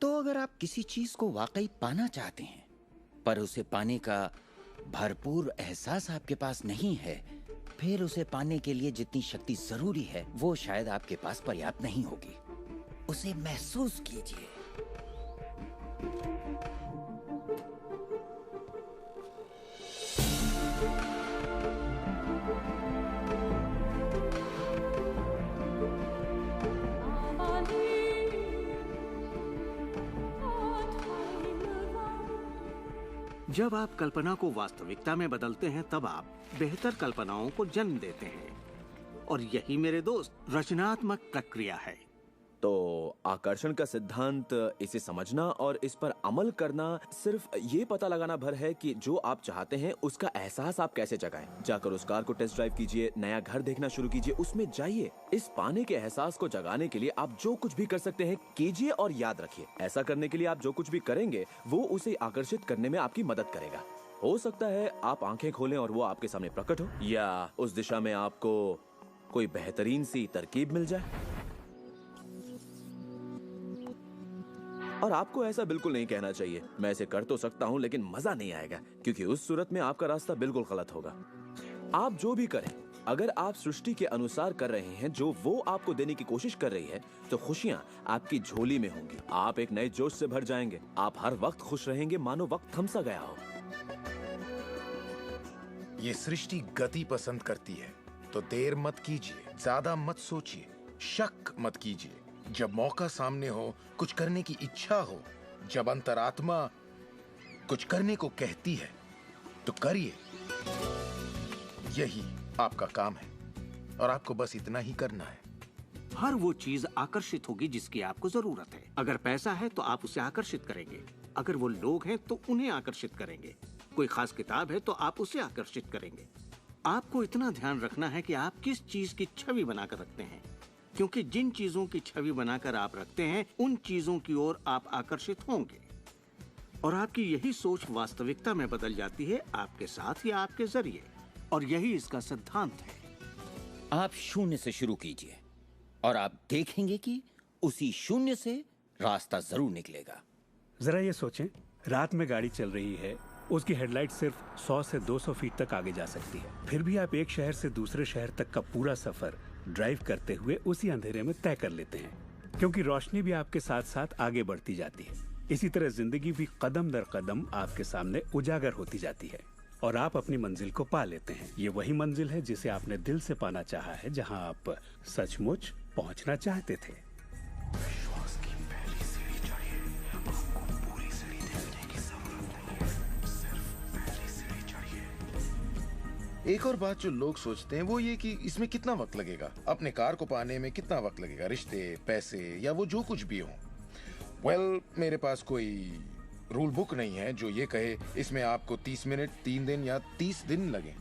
तो अगर आप किसी चीज को वाकई पाना चाहते हैं पर उसे पाने का भरपूर एहसास आपके पास नहीं है, फिर उसे पाने के लिए जितनी शक्ति जरूरी है वो शायद आपके पास पर्याप्त नहीं होगी। उसे महसूस कीजिए। जब आप कल्पना को वास्तविकता में बदलते हैं तब आप बेहतर कल्पनाओं को जन्म देते हैं। और यही मेरे दोस्त रचनात्मक प्रक्रिया है। तो आकर्षण का सिद्धांत, इसे समझना और इस पर अमल करना सिर्फ ये पता लगाना भर है कि जो आप चाहते हैं उसका एहसास आप कैसे जगाएं। जाकर उस कार को टेस्ट ड्राइव कीजिए, नया घर देखना शुरू कीजिए, उसमें जाइए। इस पाने के एहसास को जगाने के लिए आप जो कुछ भी कर सकते हैं कीजिए और याद रखिए, ऐसा करने के लिए आप जो कुछ भी करेंगे वो उसे आकर्षित करने में आपकी मदद करेगा। हो सकता है आप आंखें खोलें और वो आपके सामने प्रकट हो, या उस दिशा में आपको कोई बेहतरीन सी तरकीब मिल जाए। और आपको ऐसा बिल्कुल नहीं कहना चाहिए, मैं इसे कर तो सकता हूँ लेकिन मजा नहीं आएगा, क्योंकि उस सूरत में आपका रास्ता बिल्कुल गलत होगा। आप जो भी करें, अगर आप सृष्टि के अनुसार कर रहे हैं जो वो आपको देने की कोशिश कर रही है, तो खुशियाँ आपकी झोली में होंगी। आप एक नए जोश से भर जाएंगे। आप हर वक्त खुश रहेंगे मानो वक्त थम सा गया हो। ये सृष्टि गति पसंद करती है, तो देर मत कीजिए, ज्यादा मत सोचिए, शक मत कीजिए। जब मौका सामने हो, कुछ करने की इच्छा हो, जब अंतरात्मा कुछ करने को कहती है, तो करिए। यही आपका काम है और आपको बस इतना ही करना है। हर वो चीज आकर्षित होगी जिसकी आपको जरूरत है। अगर पैसा है तो आप उसे आकर्षित करेंगे। अगर वो लोग हैं तो उन्हें आकर्षित करेंगे। कोई खास किताब है तो आप उसे आकर्षित करेंगे। आपको इतना ध्यान रखना है कि आप किस चीज की छवि बनाकर रखते हैं, क्योंकि जिन चीजों की छवि बनाकर आप रखते हैं उन चीजों की ओर आप आकर्षित होंगे। और आपकी यही सोच वास्तविकता में बदल जाती है, आपके साथ या आपके जरिए। और यही इसका सिद्धांत है। आप शून्य से शुरू कीजिए और आप देखेंगे कि उसी शून्य से रास्ता जरूर निकलेगा। जरा ये सोचें, रात में गाड़ी चल रही है, उसकी हेडलाइट सिर्फ 100 से 200 फीट तक आगे जा सकती है, फिर भी आप एक शहर से दूसरे शहर तक का पूरा सफर ड्राइव करते हुए उसी अंधेरे में तय कर लेते हैं, क्योंकि रोशनी भी आपके साथ साथ आगे बढ़ती जाती है। इसी तरह जिंदगी भी कदम दर कदम आपके सामने उजागर होती जाती है और आप अपनी मंजिल को पा लेते हैं। ये वही मंजिल है जिसे आपने दिल से पाना चाहा है, जहां आप सचमुच पहुंचना चाहते थे। विश्वास की पहली सीढ़ी चढ़िए। आपको पूरी सीढ़ी देखने की जरूरत नहीं है, सिर्फ पहली सीढ़ी चढ़िए। एक और बात जो लोग सोचते हैं वो ये कि इसमें कितना वक्त लगेगा, अपने कार को पाने में कितना वक्त लगेगा, रिश्ते, पैसे या वो जो कुछ भी हो। वेल, मेरे पास कोई रूल बुक नहीं है जो ये कहे इसमें आपको 30 मिनट, 3 दिन या 30 दिन लगे।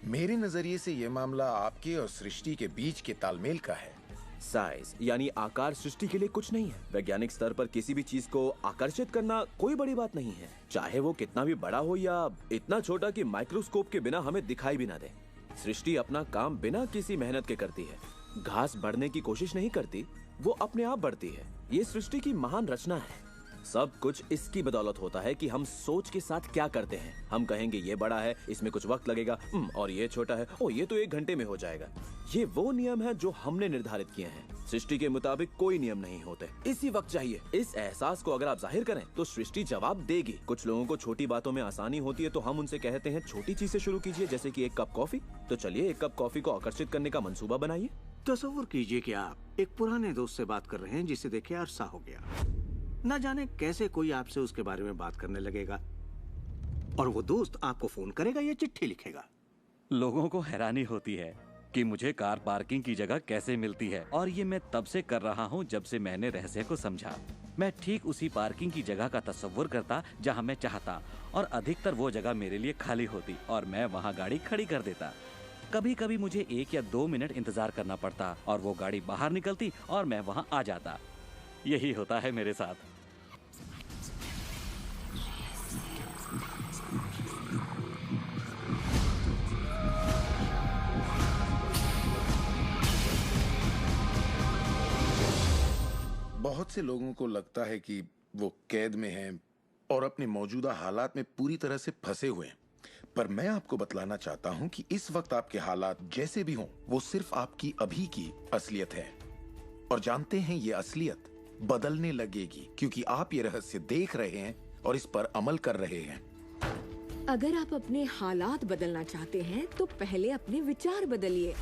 मेरे नजरिए से ये मामला आपके और सृष्टि के बीच के तालमेल का है। साइज यानी आकार सृष्टि के लिए कुछ नहीं है। वैज्ञानिक स्तर पर किसी भी चीज को आकर्षित करना कोई बड़ी बात नहीं है, चाहे वो कितना भी बड़ा हो या इतना छोटा कि माइक्रोस्कोप के बिना हमें दिखाई भी ना दे। सृष्टि अपना काम बिना किसी मेहनत के करती है। घास बढ़ने की कोशिश नहीं करती, वो अपने आप बढ़ती है। ये सृष्टि की महान रचना है। सब कुछ इसकी बदौलत होता है कि हम सोच के साथ क्या करते हैं। हम कहेंगे ये बड़ा है, इसमें कुछ वक्त लगेगा, और ये छोटा है, ओ ये तो 1 घंटे में हो जाएगा। ये वो नियम है जो हमने निर्धारित किए हैं। सृष्टि के मुताबिक कोई नियम नहीं होते, इसी वक्त चाहिए। इस एहसास को अगर आप जाहिर करें तो सृष्टि जवाब देगी। कुछ लोगों को छोटी बातों में आसानी होती है तो हम उनसे कहते हैं छोटी चीज से शुरू कीजिए, जैसे कि 1 कप कॉफी। तो चलिए 1 कप कॉफी को आकर्षित करने का मंसूबा बनाइए। तस्वीर कीजिए कि आप एक पुराने दोस्त से बात कर रहे हैं जिसे देखे अरसा हो गया। न जाने कैसे कोई आपसे उसके बारे में बात करने लगेगा और वो दोस्त आपको फोन करेगा या चिट्ठी लिखेगा। लोगों को हैरानी होती है कि मुझे कार पार्किंग की जगह कैसे मिलती है, और ये मैं तब से कर रहा हूँ जब से मैंने रहस्य को समझा। मैं ठीक उसी पार्किंग की जगह का तस्वुर करता जहाँ मैं चाहता, और अधिकतर वो जगह मेरे लिए खाली होती और मैं वहाँ गाड़ी खड़ी कर देता। कभी कभी मुझे 1 या 2 मिनट इंतजार करना पड़ता और वो गाड़ी बाहर निकलती और मैं वहाँ आ जाता। यही होता है मेरे साथ। बहुत से लोगों को लगता है कि वो कैद में हैं और अपने मौजूदा हालात में पूरी तरह से फंसे हुए हैं, पर मैं आपको बतलाना चाहता हूं कि इस वक्त आपके हालात जैसे भी हों, वो सिर्फ आपकी अभी की असलियत है। और जानते हैं ये असलियत बदलने लगेगी क्योंकि आप ये रहस्य देख रहे हैं और इस पर अमल कर रहे हैं। अगर आप अपने हालात बदलना चाहते हैं तो पहले अपने विचार बदलिए।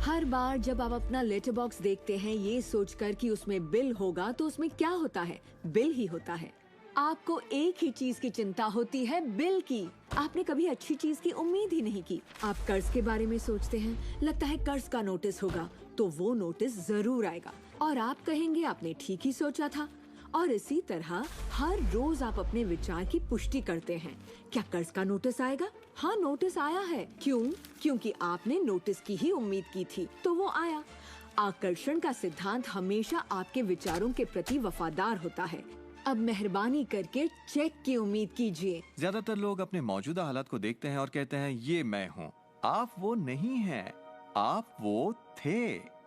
हर बार जब आप अपना लेटर बॉक्स देखते हैं ये सोचकर कि उसमें बिल होगा, तो उसमें क्या होता है? बिल ही होता है। आपको एक ही चीज की चिंता होती है, बिल की। आपने कभी अच्छी चीज की उम्मीद ही नहीं की। आप कर्ज के बारे में सोचते हैं, लगता है कर्ज का नोटिस होगा, तो वो नोटिस जरूर आएगा और आप कहेंगे आपने ठीक ही सोचा था। और इसी तरह हर रोज आप अपने विचार की पुष्टि करते हैं। क्या कर्ज का नोटिस आएगा? हाँ, नोटिस आया है। क्यों? क्योंकि आपने नोटिस की ही उम्मीद की थी, तो वो आया। आकर्षण का सिद्धांत हमेशा आपके विचारों के प्रति वफादार होता है। अब मेहरबानी करके चेक की उम्मीद कीजिए। ज्यादातर लोग अपने मौजूदा हालात को देखते हैं और कहते हैं ये मैं हूँ। आप वो नहीं हैं, आप वो थे।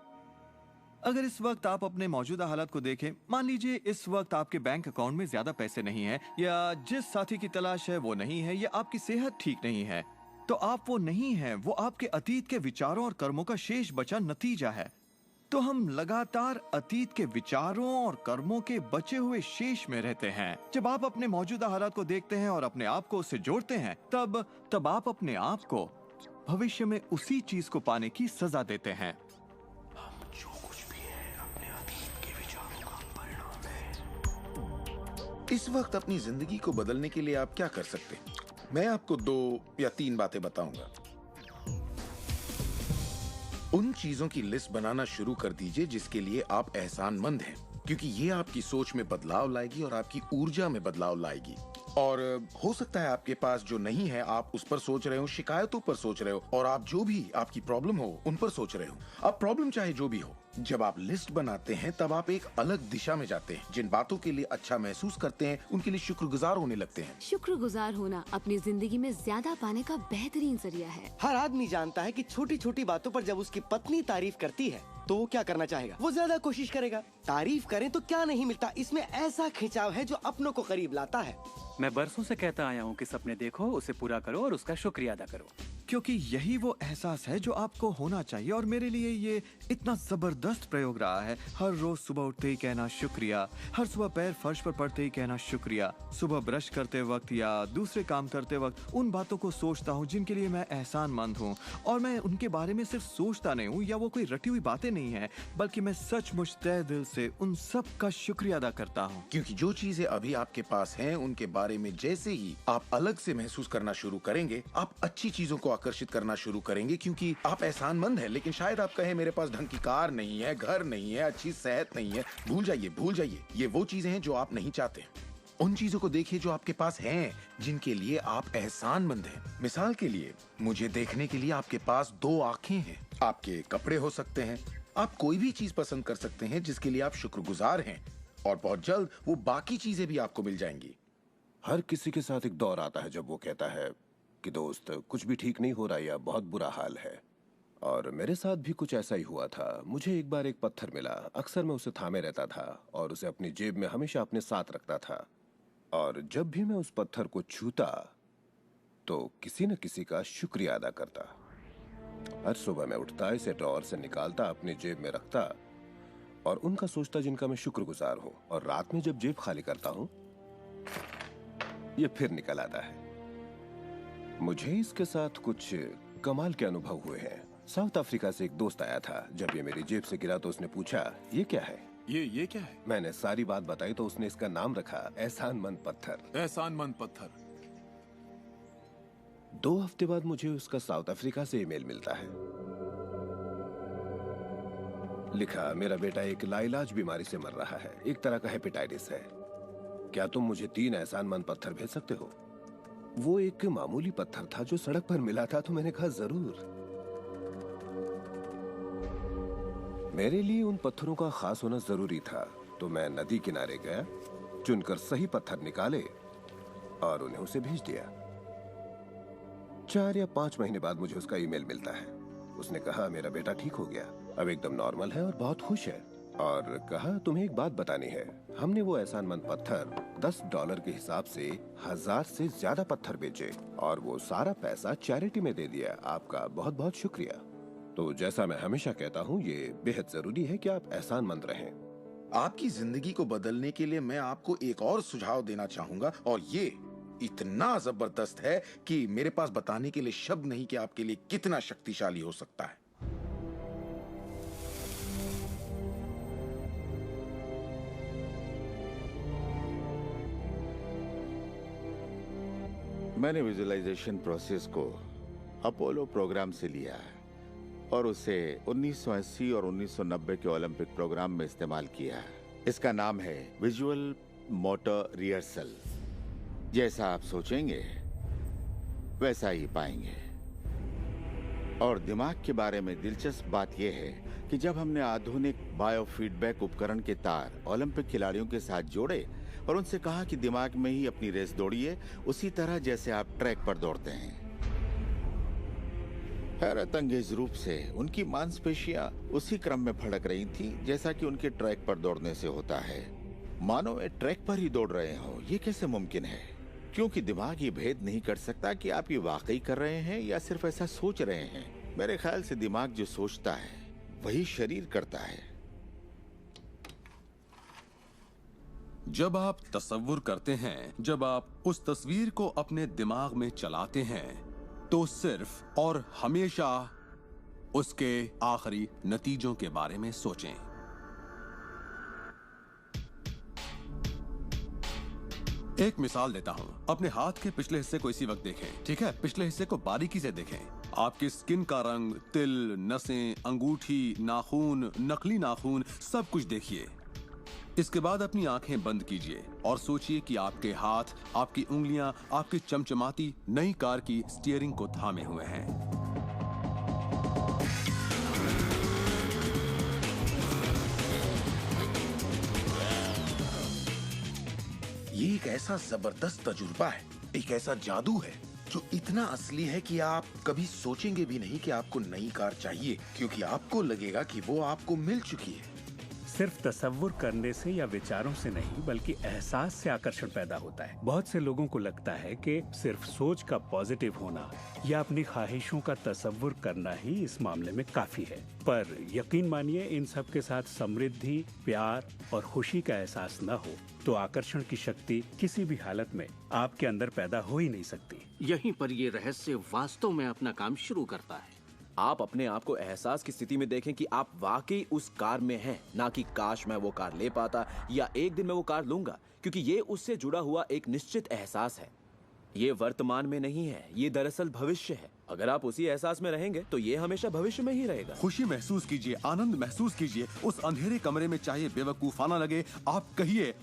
अगर इस वक्त आप अपने मौजूदा हालात को देखें, मान लीजिए इस वक्त आपके बैंक अकाउंट में ज्यादा पैसे नहीं हैं, या जिस साथी की तलाश है वो नहीं है, या आपकी सेहत ठीक नहीं है, तो आप वो नहीं हैं। वो आपके अतीत के विचारों और कर्मों का शेष बचा नतीजा है। तो हम लगातार अतीत के विचारों और कर्मों के बचे हुए शेष में रहते हैं। जब आप अपने मौजूदा हालात को देखते हैं और अपने आप को उससे जोड़ते हैं, तब आप अपने आप को भविष्य में उसी चीज को पाने की सजा देते हैं। इस वक्त अपनी जिंदगी को बदलने के लिए आप क्या कर सकते हैं? मैं आपको 2 या 3 बातें बताऊंगा। उन चीजों की लिस्ट बनाना शुरू कर दीजिए जिसके लिए आप एहसानमंद हैं, क्योंकि ये आपकी सोच में बदलाव लाएगी और आपकी ऊर्जा में बदलाव लाएगी। और हो सकता है आपके पास जो नहीं है आप उस पर सोच रहे हो, शिकायतों पर सोच रहे हो, और आप जो भी आपकी प्रॉब्लम हो उन पर सोच रहे हो। अब प्रॉब्लम चाहे जो भी हो, जब आप लिस्ट बनाते हैं तब आप एक अलग दिशा में जाते हैं। जिन बातों के लिए अच्छा महसूस करते हैं उनके लिए शुक्रगुजार होने लगते हैं। शुक्रगुजार होना अपनी जिंदगी में ज्यादा पाने का बेहतरीन जरिया है। हर आदमी जानता है कि छोटी छोटी बातों पर जब उसकी पत्नी तारीफ करती है तो वो क्या करना चाहेगा? वो ज्यादा कोशिश करेगा। तारीफ करें तो क्या नहीं मिलता, इसमें ऐसा खिंचाव है जो अपनों को करीब लाता है। मैं बरसों से कहता आया हूँ कि सपने देखो, उसे पूरा करो और उसका शुक्रिया अदा करो। क्योंकि यही वो एहसास है जो आपको होना चाहिए। और मेरे लिए ये इतना जबरदस्त प्रयोग रहा है। हर रोज सुबह उठते ही कहना शुक्रिया, हर सुबह पैर फर्श पर पड़ते ही कहना शुक्रिया, सुबह ब्रश करते वक्त या दूसरे काम करते वक्त उन बातों को सोचता हूँ जिनके लिए मैं एहसानमंद हूँ। और मैं उनके बारे में सिर्फ सोचता नहीं हूँ या वो कोई रटी हुई बातें नहीं है, बल्कि मैं सचमुच तहे दिल से उन सब का शुक्रिया अदा करता हूँ। क्योंकि जो चीजें अभी आपके पास हैं, उनके बारे में जैसे ही आप अलग से महसूस करना शुरू करेंगे, आप अच्छी चीजों को आकर्षित करना शुरू करेंगे। क्योंकि आप एहसानमंद हैं, लेकिन शायद आप कहें मेरे पास ढंग की कार नहीं है, घर नहीं है, अच्छी सेहत नहीं है। भूल जाइए। ये वो चीजें हैं जो आप नहीं चाहते। उन चीजों को देखिए जो आपके पास हैं, जिनके लिए आप एहसानमंद हैं। मिसाल के लिए, मुझे देखने के लिए आपके पास 2 आंखें हैं। आपके कपड़े हो सकते हैं, आप कोई भी चीज पसंद कर सकते हैं जिसके लिए आप शुक्रगुजार हैं, और बहुत जल्द वो बाकी चीजें भी आपको मिल जाएंगी। हर किसी के साथ एक दौर आता है जब वो कहता है कि दोस्त कुछ भी ठीक नहीं हो रहा या बहुत बुरा हाल है। और मेरे साथ भी कुछ ऐसा ही हुआ था। मुझे एक बार एक पत्थर मिला। अक्सर मैं उसे थामे रहता था और उसे अपनी जेब में हमेशा अपने साथ रखता था। और जब भी मैं उस पत्थर को छूता तो किसी न किसी का शुक्रिया अदा करता। हर सुबह मैं उठता, इसे ड्रॉअर से निकालता, अपनी जेब में रखता और उनका सोचता जिनका मैं शुक्रगुजार हूँ। और रात में जब जेब खाली करता हूँ, ये फिर निकल आता है। मुझे इसके साथ कुछ कमाल के अनुभव हुए हैं। साउथ अफ्रीका से एक दोस्त आया था। जब ये मेरी जेब से गिरा तो उसने पूछा, ये क्या है? ये क्या है? मैंने सारी बात बताई तो उसने इसका नाम रखा एहसानमंद पत्थर। एहसानमंद पत्थर। 2 हफ्ते बाद मुझे उसका साउथ अफ्रीका से ईमेल मिलता है। लिखा, मेरा बेटा एक लाइलाज बीमारी से मर रहा है, एक तरह का हेपेटाइटिस है। क्या तुम मुझे 3 एहसानमंद पत्थर भेज सकते हो? वो एक मामूली पत्थर था जो सड़क पर मिला था, तो मैंने कहा जरूर। मेरे लिए उन पत्थरों का खास होना जरूरी था, तो मैं नदी किनारे गया, चुनकर सही पत्थर निकाले और उन्हें उसे भेज दिया। 4 या 5 महीने बाद मुझे उसका ईमेल मिलता है। उसने कहा मेरा बेटा ठीक हो गया, अब एकदम नॉर्मल है और बहुत खुश है। और कहा तुम्हें एक बात बतानी है, हमने वो एहसानमंद पत्थर $10 के हिसाब से 1000 से ज्यादा पत्थर बेचे और वो सारा पैसा चैरिटी में दे दिया। आपका बहुत बहुत शुक्रिया। तो जैसा मैं हमेशा कहता हूँ, ये बेहद जरूरी है कि आप एहसानमंद रहें। आपकी जिंदगी को बदलने के लिए मैं आपको एक और सुझाव देना चाहूंगा, और ये इतना जबरदस्त है कि मेरे पास बताने के लिए शब्द नहीं कि आपके लिए कितना शक्तिशाली हो सकता है। मैंने विजुअलाइजेशन प्रोसेस को अपोलो प्रोग्राम से लिया है और उसे 1980 और 1990 के ओलंपिक प्रोग्राम में इस्तेमाल किया है। इसका नाम है विजुअल मोटर रिहर्सल। जैसा आप सोचेंगे वैसा ही पाएंगे। और दिमाग के बारे में दिलचस्प बात यह है कि जब हमने आधुनिक बायोफीडबैक उपकरण के तार ओलंपिक खिलाड़ियों के साथ जोड़े और उनसे कहा कि दिमाग में ही अपनी रेस दौड़िए, उसी तरह जैसे आप ट्रैक पर दौड़ते हैं। हैरत अंगेज रूप से उनकी मांसपेशियां उसी क्रम में फड़क रही थी जैसा कि उनके ट्रैक पर दौड़ने से होता है, मानो वे ट्रैक पर ही दौड़ रहे हो। ये कैसे मुमकिन है? क्योंकि दिमाग ये भेद नहीं कर सकता कि आप ये वाकई कर रहे हैं या सिर्फ ऐसा सोच रहे हैं। मेरे ख्याल से दिमाग जो सोचता है वही शरीर करता है। जब आप तसव्वुर करते हैं, जब आप उस तस्वीर को अपने दिमाग में चलाते हैं, तो सिर्फ और हमेशा उसके आखिरी नतीजों के बारे में सोचें। एक मिसाल देता हूं। अपने हाथ के पिछले हिस्से को इसी वक्त देखें, ठीक है? पिछले हिस्से को बारीकी से देखें। आपकी स्किन का रंग, तिल, नसें, अंगूठी, नाखून, नकली नाखून, सब कुछ देखिए। इसके बाद अपनी आंखें बंद कीजिए और सोचिए कि आपके हाथ, आपकी उंगलियां, आपकी चमचमाती नई कार की स्टीयरिंग को थामे हुए हैं। ये एक ऐसा जबरदस्त तजुर्बा है, एक ऐसा जादू है जो इतना असली है कि आप कभी सोचेंगे भी नहीं कि आपको नई कार चाहिए, क्योंकि आपको लगेगा कि वो आपको मिल चुकी है। सिर्फ तसव्वुर करने से या विचारों से नहीं बल्कि एहसास से आकर्षण पैदा होता है। बहुत से लोगों को लगता है कि सिर्फ सोच का पॉजिटिव होना या अपनी ख्वाहिशों का तसव्वुर करना ही इस मामले में काफी है, पर यकीन मानिए इन सब के साथ समृद्धि, प्यार और खुशी का एहसास न हो तो आकर्षण की शक्ति किसी भी हालत में आपके अंदर पैदा हो ही नहीं सकती। यहीं पर ये रहस्य वास्तव में अपना काम शुरू करता है। आप अपने आप को एहसास की स्थिति में देखें कि आप वाकई उस कार में हैं, ना कि काश मैं वो कार ले पाता या एक दिन मैं वो कार लूंगा, क्योंकि ये उससे जुड़ा हुआ एक निश्चित एहसास है। ये वर्तमान में नहीं है, ये दरअसल भविष्य है। अगर आप उसी एहसास में रहेंगे तो ये हमेशा भविष्य में ही रहेगा। खुशी महसूस कीजिए, आनंद महसूस कीजिए। उस अंधेरे कमरे में चाहे बेवकूफाना लगे, आप कहिए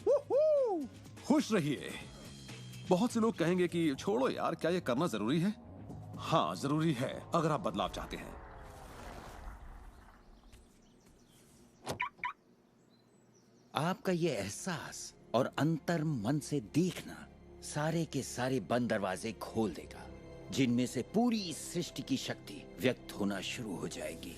खुश रहिए। बहुत से लोग कहेंगे कि छोड़ो यार, क्या ये करना जरूरी है? हाँ, जरूरी है अगर आप बदलाव चाहते हैं। आपका ये एहसास और अंतर मन से देखना सारे के सारे बंद दरवाजे खोल देगा, जिनमें से पूरी सृष्टि की शक्ति व्यक्त होना शुरू हो जाएगी।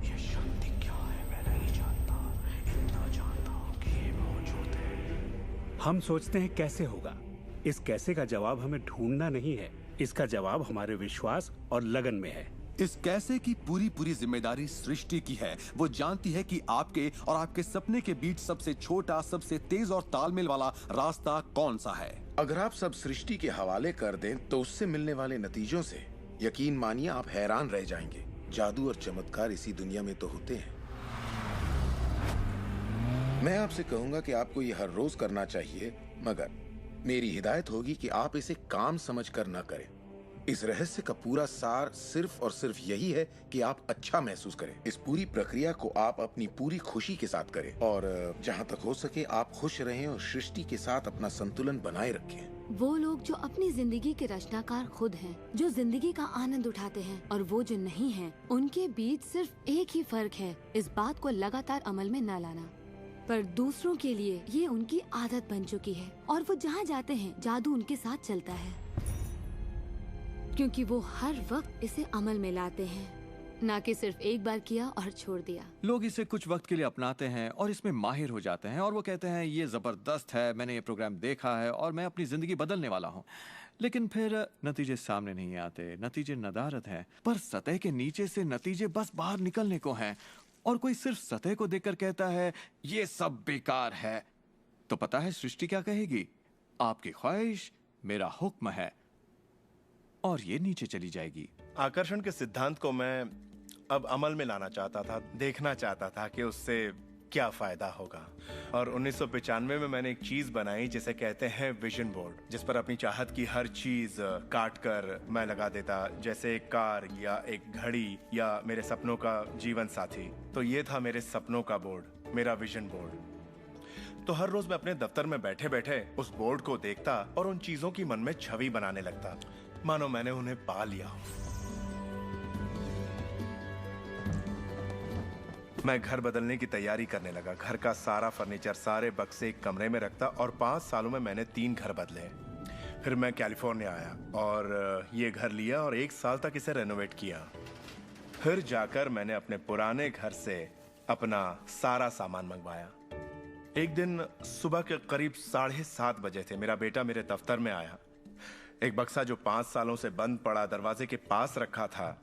ये शक्ति क्या है मैं नहीं जानता, इतना जानता हूं कि ये मौजूद है। हम सोचते हैं कैसे होगा। इस कैसे का जवाब हमें ढूंढना नहीं है, इसका जवाब हमारे विश्वास और लगन में है। इस कैसे की पूरी जिम्मेदारी सृष्टि की है। वो जानती है कि आपके और आपके सपने के बीच सबसे छोटा, सबसे तेज और तालमेल वाला रास्ता कौन सा है। अगर आप सब सृष्टि के हवाले कर दें तो उससे मिलने वाले नतीजों से यकीन मानिए आप हैरान रह जाएंगे। जादू और चमत्कार इसी दुनिया में तो होते हैं। मैं आपसे कहूंगा कि आपको ये हर रोज करना चाहिए, मगर मेरी हिदायत होगी कि आप इसे काम समझकर न करें। इस रहस्य का पूरा सार सिर्फ और सिर्फ यही है कि आप अच्छा महसूस करें। इस पूरी प्रक्रिया को आप अपनी पूरी खुशी के साथ करें और जहां तक हो सके आप खुश रहें और सृष्टि के साथ अपना संतुलन बनाए रखें। वो लोग जो अपनी जिंदगी के रचनाकार खुद हैं, जो जिंदगी का आनंद उठाते हैं, और वो जो नहीं हैं, उनके बीच सिर्फ एक ही फर्क है, इस बात को लगातार अमल में न लाना। पर दूसरों के लिए ये उनकी आदत बन चुकी है और वो जहाँ जाते हैं जादू उनके साथ चलता है, क्योंकि वो हर वक्त इसे अमल में लाते हैं, ना कि सिर्फ एक बार किया और छोड़ दिया। लोग इसे कुछ वक्त के लिए अपनाते हैं और इसमें माहिर हो जाते हैं और वो कहते हैं ये जबरदस्त है, मैंने ये प्रोग्राम देखा है और मैं अपनी जिंदगी बदलने वाला हूँ। लेकिन फिर नतीजे सामने नहीं आते, नतीजे नदारद हैं। पर सतह के नीचे से नतीजे बस बाहर निकलने को हैं और कोई सिर्फ सतह को देखकर कहता है ये सब बेकार है, तो पता है सृष्टि क्या कहेगी? आपकी ख्वाहिश मेरा हुक्म है, और ये नीचे चली जाएगी। आकर्षण के सिद्धांत को मैं अब अमल में लाना चाहता था, देखना चाहता था कि उससे क्या फायदा होगा। और 1995 में मैंने एक चीज बनाई जिसे कहते हैं विजन बोर्ड, जिस पर अपनी चाहत की हर चीज काट कर मैं लगा देता, जैसे एक कार या एक घड़ी या मेरे सपनों का जीवन साथी। तो ये था मेरे सपनों का बोर्ड, मेरा विजन बोर्ड। तो हर रोज मैं अपने दफ्तर में बैठे बैठे उस बोर्ड को देखता और उन चीजों की मन में छवि बनाने लगता, मानो मैंने उन्हें पा लिया हो। मैं घर बदलने की तैयारी करने लगा। घर का सारा फर्नीचर, सारे बक्से एक कमरे में रखता और 5 सालों में मैंने 3 घर बदले। फिर मैं कैलिफोर्निया आया और ये घर लिया और 1 साल तक इसे रेनोवेट किया। फिर जाकर मैंने अपने पुराने घर से अपना सारा सामान मंगवाया। एक दिन सुबह के करीब 7:30 बजे थे। मेरा बेटा मेरे दफ्तर में आया। एक बक्सा जो 5 सालों से बंद पड़ा दरवाजे के पास रखा था,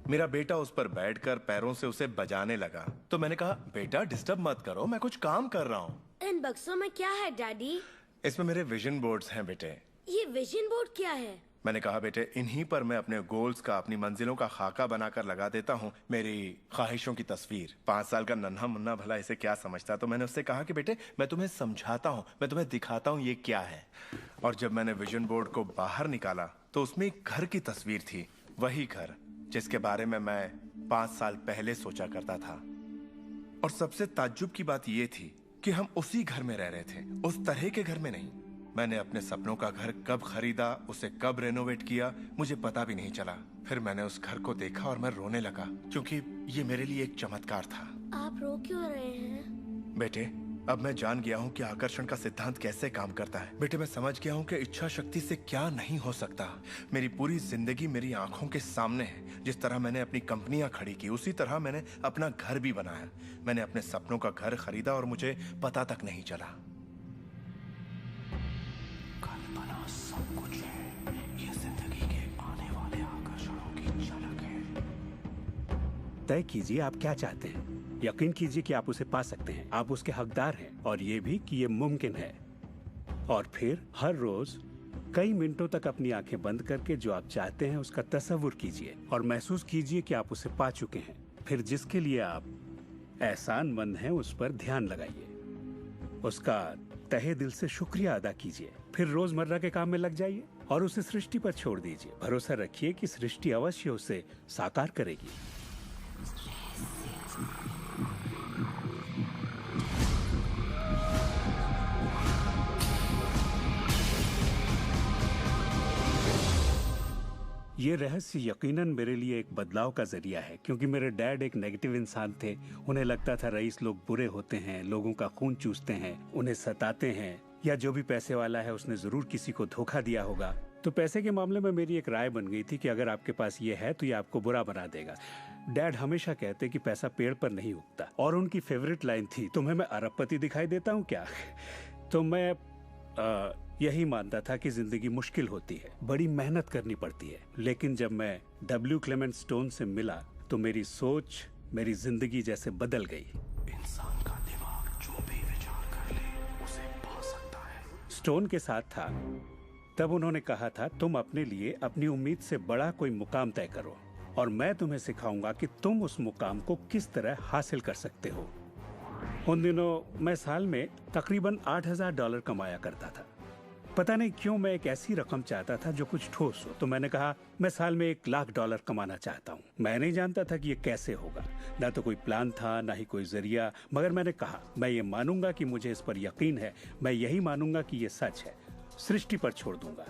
मेरा बेटा उस पर बैठकर पैरों से उसे बजाने लगा। तो मैंने कहा, बेटा डिस्टर्ब मत करो, मैं कुछ काम कर रहा हूँ। इन बक्सों में क्या है डैडी? इसमें मेरे विजन बोर्ड्स हैं बेटे। ये विजन बोर्ड क्या है? मैंने कहा, बेटे इन्हीं पर मैं अपने गोल्स का, अपनी मंजिलों का खाका बनाकर लगा देता हूँ, मेरी ख्वाहिशों की तस्वीर। 5 साल का नन्हा मुन्ना भला इसे क्या समझता। तो मैंने उससे कहा कि बेटे मैं तुम्हें समझाता हूँ, मैं तुम्हें दिखाता हूँ ये क्या है। और जब मैंने विजन बोर्ड को बाहर निकाला तो उसमें एक घर की तस्वीर थी, वही घर जिसके बारे में मैं 5 साल पहले सोचा करता था। और सबसे ताज्जुब की बात यह थी कि हम उसी घर में रह रहे थे, उस तरह के घर में नहीं। मैंने अपने सपनों का घर कब खरीदा, उसे कब रेनोवेट किया, मुझे पता भी नहीं चला। फिर मैंने उस घर को देखा और मैं रोने लगा, क्योंकि ये मेरे लिए एक चमत्कार था। आप रो क्यों रहे हैं? बेटे अब मैं जान गया हूँ कि आकर्षण का सिद्धांत कैसे काम करता है। बेटे, मैं समझ गया हूँ कि इच्छा शक्ति से क्या नहीं हो सकता। मेरी पूरी जिंदगी मेरी आंखों के सामने है। जिस तरह मैंने अपनी कंपनियां खड़ी की, उसी तरह मैंने अपना घर भी बनाया। मैंने अपने सपनों का घर खरीदा और मुझे पता तक नहीं चला। कल्पना सब कुछ है। ये जिंदगी के आने वाले आकर्षणों की झलक है। तय कीजिए आप क्या चाहते हैं। यकीन कीजिए कि आप उसे पा सकते हैं। आप उसके हकदार हैं और ये भी कि ये मुमकिन है। और फिर हर रोज कई मिनटों तक अपनी आंखें बंद करके जो आप चाहते हैं उसका तसव्वुर कीजिए और महसूस कीजिए कि आप उसे पा चुके हैं। फिर जिसके लिए आप एहसानमंद हैं उस पर ध्यान लगाइए, उसका तहे दिल से शुक्रिया अदा कीजिए। फिर रोजमर्रा के काम में लग जाइए और उसे सृष्टि पर छोड़ दीजिए। भरोसा रखिए कि सृष्टि अवश्य उसे साकार करेगी। ये रहस्य यकीनन मेरे लिए एक बदलाव का जरिया है, क्योंकि मेरे डैड एक नेगेटिव इंसान थे। उन्हें लगता था रईस लोग बुरे होते हैं, लोगों का खून चूसते हैं, उन्हें सताते हैं, या जो भी पैसे वाला है उसने जरूर किसी को धोखा दिया होगा। तो पैसे के मामले में मेरी एक राय बन गई थी कि अगर आपके पास ये है तो ये आपको बुरा बना देगा। डैड हमेशा कहते कि पैसा पेड़ पर नहीं उगता, और उनकी फेवरेट लाइन थी, तुम्हें मैं अरबपति दिखाई देता हूँ क्या? तो मैं यही मानता था कि जिंदगी मुश्किल होती है, बड़ी मेहनत करनी पड़ती है। लेकिन जब मैं डब्ल्यू क्लेमेंट स्टोन से मिला तो मेरी सोच, मेरी जिंदगी जैसे बदल गई। इंसान का दिमाग जो भी विचार कर ले उसे पा सकता है। स्टोन के साथ था तब उन्होंने कहा था, तुम अपने लिए अपनी उम्मीद से बड़ा कोई मुकाम तय करो और मैं तुम्हें सिखाऊंगा कि तुम उस मुकाम को किस तरह हासिल कर सकते हो। उन दिनों मैं साल में तकरीबन $8,000 कमाया करता था। पता नहीं क्यों मैं एक ऐसी रकम चाहता था जो कुछ ठोस हो। तो मैंने कहा मैं साल में $1,00,000 कमाना चाहता हूँ। मैं नहीं जानता था कि ये कैसे होगा, ना तो कोई प्लान था ना ही कोई जरिया, मगर मैंने कहा मैं ये मानूंगा कि मुझे इस पर यकीन है, मैं यही मानूंगा कि ये सच है, सृष्टि पर छोड़ दूंगा।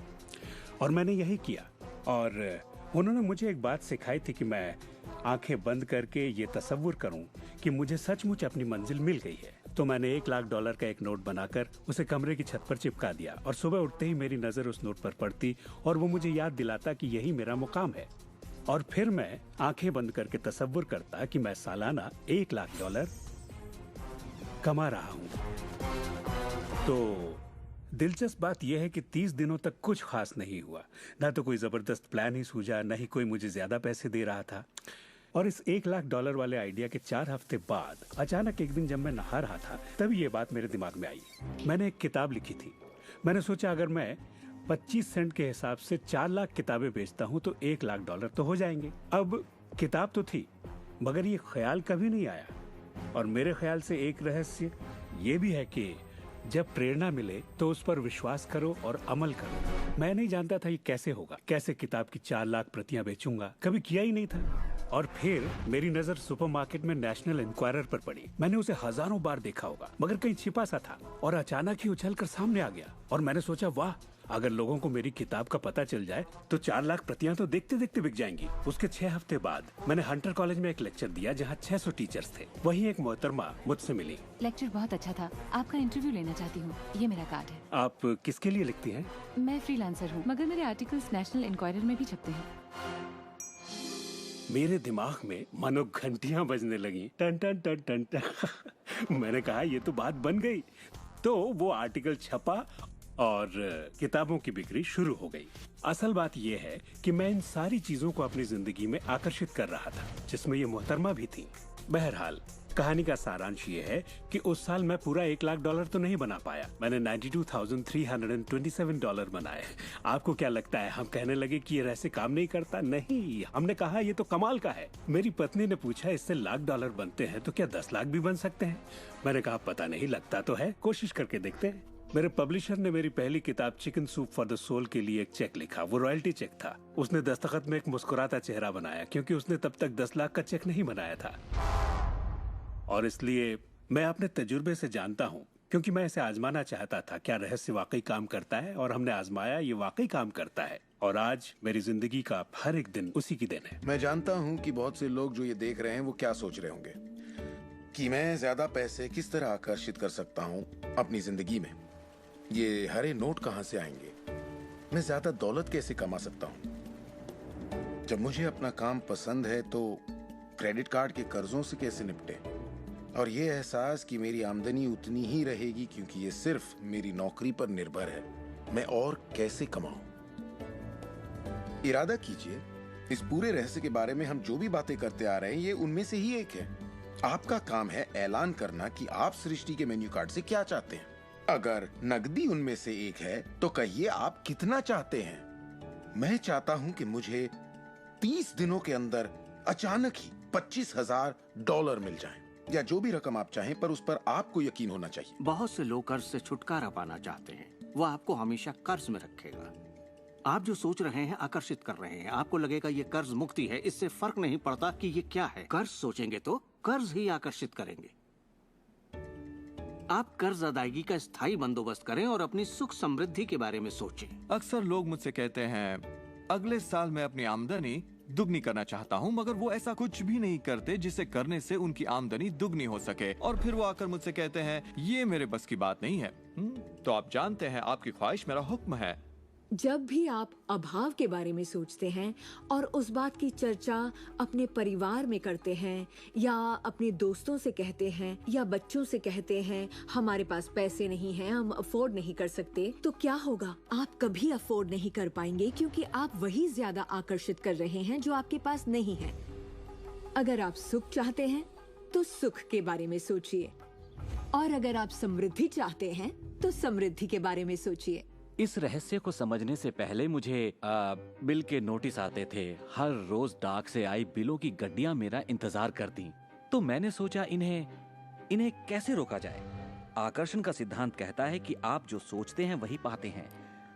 और मैंने यही किया। और उन्होंने मुझे एक बात सिखाई थी कि मैं आंखें बंद करके ये तसव्वुर करूं कि मुझे सचमुच अपनी मंजिल मिल गई है। तो मैंने $1,00,000 का एक नोट बनाकर उसे कमरे की छत पर चिपका दिया और सुबह उठते ही मेरी नजर उस नोट पर पड़ती और वो मुझे याद दिलाता कि यही मेरा मुकाम है। और फिर मैं आंखें बंद करके तसव्वुर करता कि मैं सालाना $1,00,000 कमा रहा हूं। तो दिलचस्प बात यह है कि 30 दिनों तक कुछ खास नहीं हुआ। ना तो कोई जबरदस्त प्लान ही सूझा, न ही कोई मुझे ज्यादा पैसे दे रहा था। और इस $1,00,000 वाले आइडिया के 4 हफ्ते बाद अचानक एक दिन जब मैं नहा रहा था तभी ये बात मेरे दिमाग में आई। मैंने एक किताब लिखी थी। मैंने सोचा अगर मैं 25 सेंट के हिसाब से 4 लाख किताबें बेचता हूं तो $1,00,000 तो हो जाएंगे। अब किताब तो थी, मगर ये ख्याल कभी नहीं आया। और मेरे ख्याल से एक रहस्य ये भी है कि जब प्रेरणा मिले तो उस पर विश्वास करो और अमल करो। मैं नहीं जानता था ये कैसे होगा, कैसे किताब की 4 लाख प्रतियां बेचूंगा, कभी किया ही नहीं था। और फिर मेरी नजर सुपरमार्केट में नेशनल इंक्वायरर पर पड़ी। मैंने उसे हजारों बार देखा होगा, मगर कहीं छिपा सा था और अचानक ही उछलकर सामने आ गया। और मैंने सोचा वाह, अगर लोगों को मेरी किताब का पता चल जाए तो 4 लाख प्रतियां तो देखते देखते बिक जाएंगी। उसके 6 हफ्ते बाद मैंने हंटर कॉलेज में एक लेक्चर दिया जहाँ 600 टीचर्स थे। वहीं एक मोहतरमा मुझसे मिली। लेक्चर बहुत अच्छा था, आपका इंटरव्यू लेना चाहती हूँ, ये मेरा कार्ड है। आप किसके लिए लिखती हैं? मैं फ्रीलांसर हूँ, मगर मेरे आर्टिकल्स नेशनल इंक्वायरर में भी छपते हैं। मेरे दिमाग में मानो घंटियां बजने लगी, टन टन टन टन टन। मैंने कहा ये तो बात बन गई। तो वो आर्टिकल छपा और किताबों की बिक्री शुरू हो गई। असल बात यह है कि मैं इन सारी चीजों को अपनी जिंदगी में आकर्षित कर रहा था, जिसमें ये मोहतरमा भी थी। बहरहाल कहानी का सारांश ये है कि उस साल मैं पूरा $1,00,000 तो नहीं बना पाया। मैंने $92,327 बनाए। आपको क्या लगता है हम कहने लगे कि ये रहस्य काम नहीं करता? नहीं, हमने कहा ये तो कमाल का है। मेरी पत्नी ने पूछा इससे $1,00,000 बनते हैं तो क्या 10 लाख भी बन सकते हैं? मैंने कहा पता नहीं, लगता तो है, कोशिश करके देखते हैं। मेरे पब्लिशर ने मेरी पहली किताब chicken soup for the soul के लिए एक चेक लिखा। वो रॉयल्टी चेक था। उसने दस्तखत में एक मुस्कुराता चेहरा बनाया, क्योंकि उसने तब तक 10 लाख का चेक नहीं बनाया था। और इसलिए मैं अपने तजुर्बे से जानता हूँ, क्योंकि मैं इसे आजमाना चाहता था, क्या रहस्य वाकई काम करता है। और हमने आजमाया, ये वाकई काम करता है। और आज मेरी जिंदगी का हर एक दिन उसी की देन है। मैं जानता हूँ कि बहुत से लोग जो ये देख रहे हैं वो क्या सोच रहे होंगे। कि मैं ज्यादा पैसे किस तरह आकर्षित कर सकता हूँ अपनी जिंदगी में। ये हरे नोट कहाँ से आएंगे? मैं ज्यादा दौलत कैसे कमा सकता हूँ? जब मुझे अपना काम पसंद है तो क्रेडिट कार्ड के कर्जों से कैसे निपटे? और ये एहसास कि मेरी आमदनी उतनी ही रहेगी क्योंकि ये सिर्फ मेरी नौकरी पर निर्भर है, मैं और कैसे कमाऊं? इरादा कीजिए, इस पूरे रहस्य के बारे में हम जो भी बातें करते आ रहे हैं ये उनमें से ही एक है। आपका काम है ऐलान करना कि आप सृष्टि के मेन्यू कार्ड से क्या चाहते हैं। अगर नकदी उनमें से एक है तो कहिए आप कितना चाहते हैं। मैं चाहता हूं कि मुझे 30 दिनों के अंदर अचानक ही $25,000 मिल जाएं, या जो भी रकम आप चाहें, पर उस पर आपको यकीन होना चाहिए। बहुत से लोग कर्ज से छुटकारा पाना चाहते हैं, वो आपको हमेशा कर्ज में रखेगा। आप जो सोच रहे हैं आकर्षित कर रहे हैं। आपको लगेगा ये कर्ज मुक्ति है, इससे फर्क नहीं पड़ता कि ये क्या है। कर्ज सोचेंगे तो कर्ज ही आकर्षित करेंगे। आप कर्ज अदायगी का स्थायी बंदोबस्त करें और अपनी सुख समृद्धि के बारे में सोचें। अक्सर लोग मुझसे कहते हैं अगले साल मैं अपनी आमदनी दुगनी करना चाहता हूं, मगर वो ऐसा कुछ भी नहीं करते जिसे करने से उनकी आमदनी दुगनी हो सके। और फिर वो आकर मुझसे कहते हैं ये मेरे बस की बात नहीं है। तो आप जानते हैं आपकी ख्वाहिश मेरा हुक्म है। जब भी आप अभाव के बारे में सोचते हैं और उस बात की चर्चा अपने परिवार में करते हैं या अपने दोस्तों से कहते हैं या बच्चों से कहते हैं हमारे पास पैसे नहीं हैं, हम अफोर्ड नहीं कर सकते, तो क्या होगा? आप कभी अफोर्ड नहीं कर पाएंगे क्योंकि आप वही ज्यादा आकर्षित कर रहे हैं जो आपके पास नहीं है। अगर आप सुख चाहते हैं तो सुख के बारे में सोचिए, और अगर आप समृद्धि चाहते हैं तो समृद्धि के बारे में सोचिए। इस रहस्य को समझने से पहले मुझे बिल के नोटिस आते थे। हर रोज डाक से आई बिलों की गड्डियां मेरा इंतजार करती। तो मैंने सोचा इन्हें कैसे रोका जाए। आकर्षण का सिद्धांत कहता है कि आप जो सोचते हैं वही पाते हैं।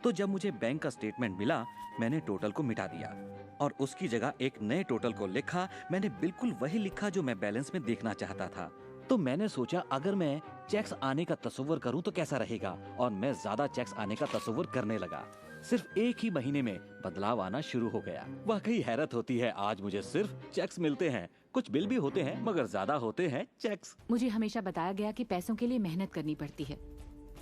तो जब मुझे बैंक का स्टेटमेंट मिला, मैंने टोटल को मिटा दिया और उसकी जगह एक नए टोटल को लिखा। मैंने बिल्कुल वही लिखा जो मैं बैलेंस में देखना चाहता था। तो मैंने सोचा अगर मैं चेक्स आने का तस्वीर करूं तो कैसा रहेगा, और मैं ज्यादा चेक्स आने का तस्वीर करने लगा। सिर्फ एक ही महीने में बदलाव आना शुरू हो गया। वाकई हैरत होती है, आज मुझे सिर्फ चेक्स मिलते हैं। कुछ बिल भी होते हैं मगर ज्यादा होते हैं चेक्स। मुझे हमेशा बताया गया कि पैसों के लिए मेहनत करनी पड़ती है,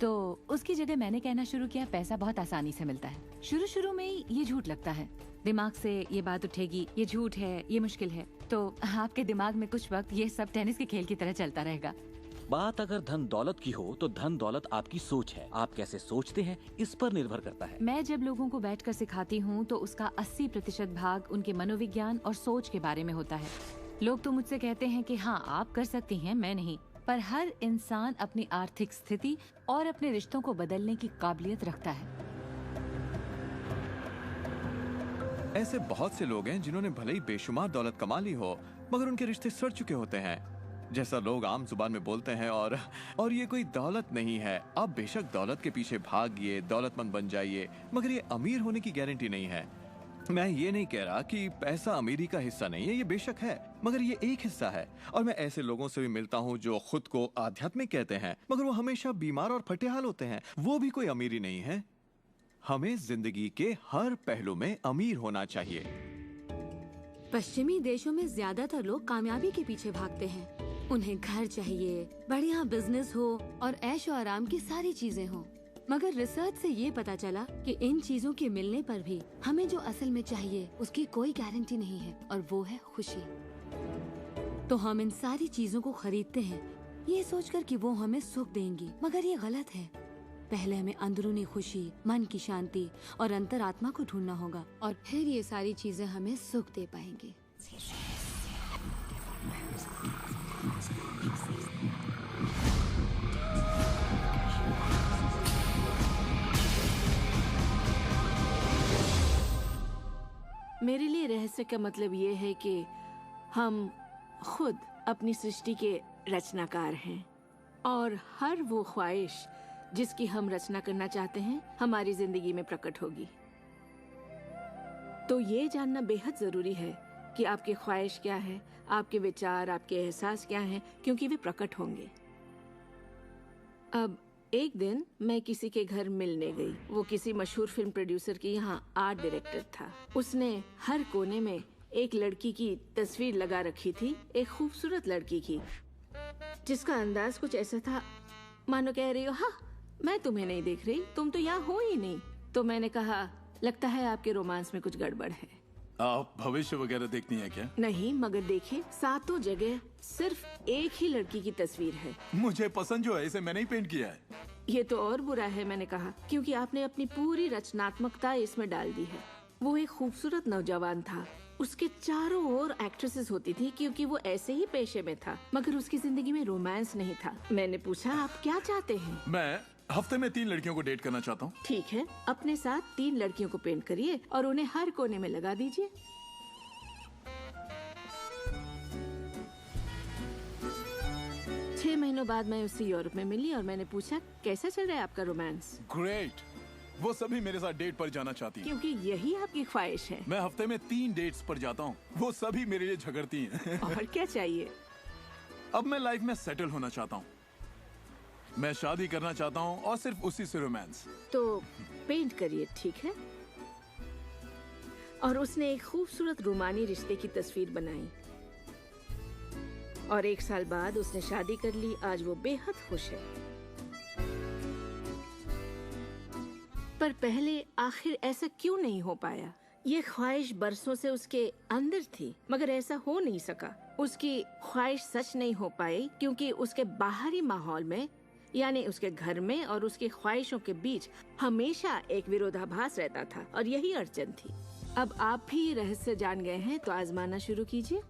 तो उसकी जगह मैंने कहना शुरू किया पैसा बहुत आसानी से मिलता है। शुरू में ये झूठ लगता है, दिमाग से ये बात उठेगी ये झूठ है, ये मुश्किल है, तो आपके दिमाग में कुछ वक्त ये सब टेनिस के खेल की तरह चलता रहेगा। बात अगर धन दौलत की हो तो धन दौलत आपकी सोच है। आप कैसे सोचते हैं इस पर निर्भर करता है। मैं जब लोगों को बैठकर सिखाती हूँ तो उसका 80% भाग उनके मनोविज्ञान और सोच के बारे में होता है। लोग तो मुझसे कहते हैं कि हाँ आप कर सकती हैं, मैं नहीं। पर हर इंसान अपनी आर्थिक स्थिति और अपने रिश्तों को बदलने की काबिलियत रखता है। ऐसे बहुत से लोग हैं जिन्होंने भले ही बेशुमार दौलत कमा ली हो मगर उनके रिश्ते सड़ चुके होते हैं, जैसा लोग आम जुबान में बोलते हैं। और ये कोई दौलत नहीं है। आप बेशक दौलत के पीछे भागिए, दौलतमंद बन जाइए, मगर ये अमीर होने की गारंटी नहीं है। मैं ये नहीं कह रहा कि पैसा अमीरी का हिस्सा नहीं है, ये बेशक है, मगर ये एक हिस्सा है। और मैं ऐसे लोगों से भी मिलता हूँ जो खुद को आध्यात्मिक कहते हैं मगर वो हमेशा बीमार और फटेहाल होते हैं। वो भी कोई अमीरी नहीं है। हमें जिंदगी के हर पहलू में अमीर होना चाहिए। पश्चिमी देशों में ज्यादातर लोग कामयाबी के पीछे भागते हैं। उन्हें घर चाहिए, बढ़िया बिजनेस हो और ऐशो आराम की सारी चीजें हो। मगर रिसर्च से ये पता चला कि इन चीजों के मिलने पर भी हमें जो असल में चाहिए उसकी कोई गारंटी नहीं है, और वो है खुशी। तो हम इन सारी चीजों को खरीदते हैं ये सोचकर कि वो हमें सुख देंगी, मगर ये गलत है। पहले हमें अंदरूनी खुशी, मन की शांति और अंतरात्मा को ढूंढना होगा, और फिर ये सारी चीजें हमें सुख दे पाएंगी। मेरे लिए रहस्य का मतलब ये है कि हम खुद अपनी सृष्टि के रचनाकार हैं, और हर वो ख्वाहिश जिसकी हम रचना करना चाहते हैं हमारी जिंदगी में प्रकट होगी। तो ये जानना बेहद जरूरी है कि आपकी ख्वाहिश क्या है, आपके विचार, आपके एहसास क्या हैं, क्योंकि वे प्रकट होंगे। अब एक दिन मैं किसी के घर मिलने गई। वो किसी मशहूर फिल्म प्रोड्यूसर की यहाँ आर्ट डायरेक्टर था। उसने हर कोने में एक लड़की की तस्वीर लगा रखी थी, एक खूबसूरत लड़की की। जिसका अंदाज कुछ ऐसा था मानो कह रही हो हाँ मैं तुम्हें नहीं देख रही, तुम तो यहाँ हो ही नहीं। तो मैंने कहा लगता है आपके रोमांस में कुछ गड़बड़ है। आप भविष्य वगैरह देखती हैं क्या? नहीं, मगर देखिए सातों जगह सिर्फ एक ही लड़की की तस्वीर है। मुझे पसंद जो है इसे मैंने ही पेंट किया है। ये तो और बुरा है, मैंने कहा, क्योंकि आपने अपनी पूरी रचनात्मकता इसमें डाल दी है। वो एक खूबसूरत नौजवान था, उसके चारों ओर एक्ट्रेसेस होती थी क्योंकि वो ऐसे ही पेशे में था, मगर उसकी जिंदगी में रोमांस नहीं था। मैंने पूछा आप क्या चाहते हैं? मैं हफ्ते में 3 लड़कियों को डेट करना चाहता हूँ। ठीक है, अपने साथ 3 लड़कियों को पेंट करिए और उन्हें हर कोने में लगा दीजिए। छह महीनों बाद मैं उससे यूरोप में मिली और मैंने पूछा कैसा चल रहा है आपका रोमांस? ग्रेट। वो सभी मेरे साथ डेट पर जाना चाहती हैं। क्योंकि यही आपकी ख्वाहिश है। मैं हफ्ते में 3 डेट्स पर जाता हूँ, वो सभी मेरे लिए झगड़ती हैं। और क्या चाहिए? अब मैं लाइफ में सेटल होना चाहता हूँ, मैं शादी करना चाहता हूँ और सिर्फ उसी से रोमांस। तो पेंट करिए, ठीक है? और उसने एक खूबसूरत रूमानी रिश्ते की तस्वीर बनाई और 1 साल बाद उसने शादी कर ली। आज वो बेहद खुश है। पर पहले आखिर ऐसा क्यों नहीं हो पाया? ये ख्वाहिश बरसों से उसके अंदर थी, मगर ऐसा हो नहीं सका। उसकी ख्वाहिश सच नहीं हो पाई क्योंकि उसके बाहरी माहौल में, यानी उसके घर में और उसकी ख्वाहिशों के बीच हमेशा एक विरोधाभास रहता था और यही अड़चन थी। अब आप भी रहस्य जान गए हैं तो आजमाना शुरू कीजिए।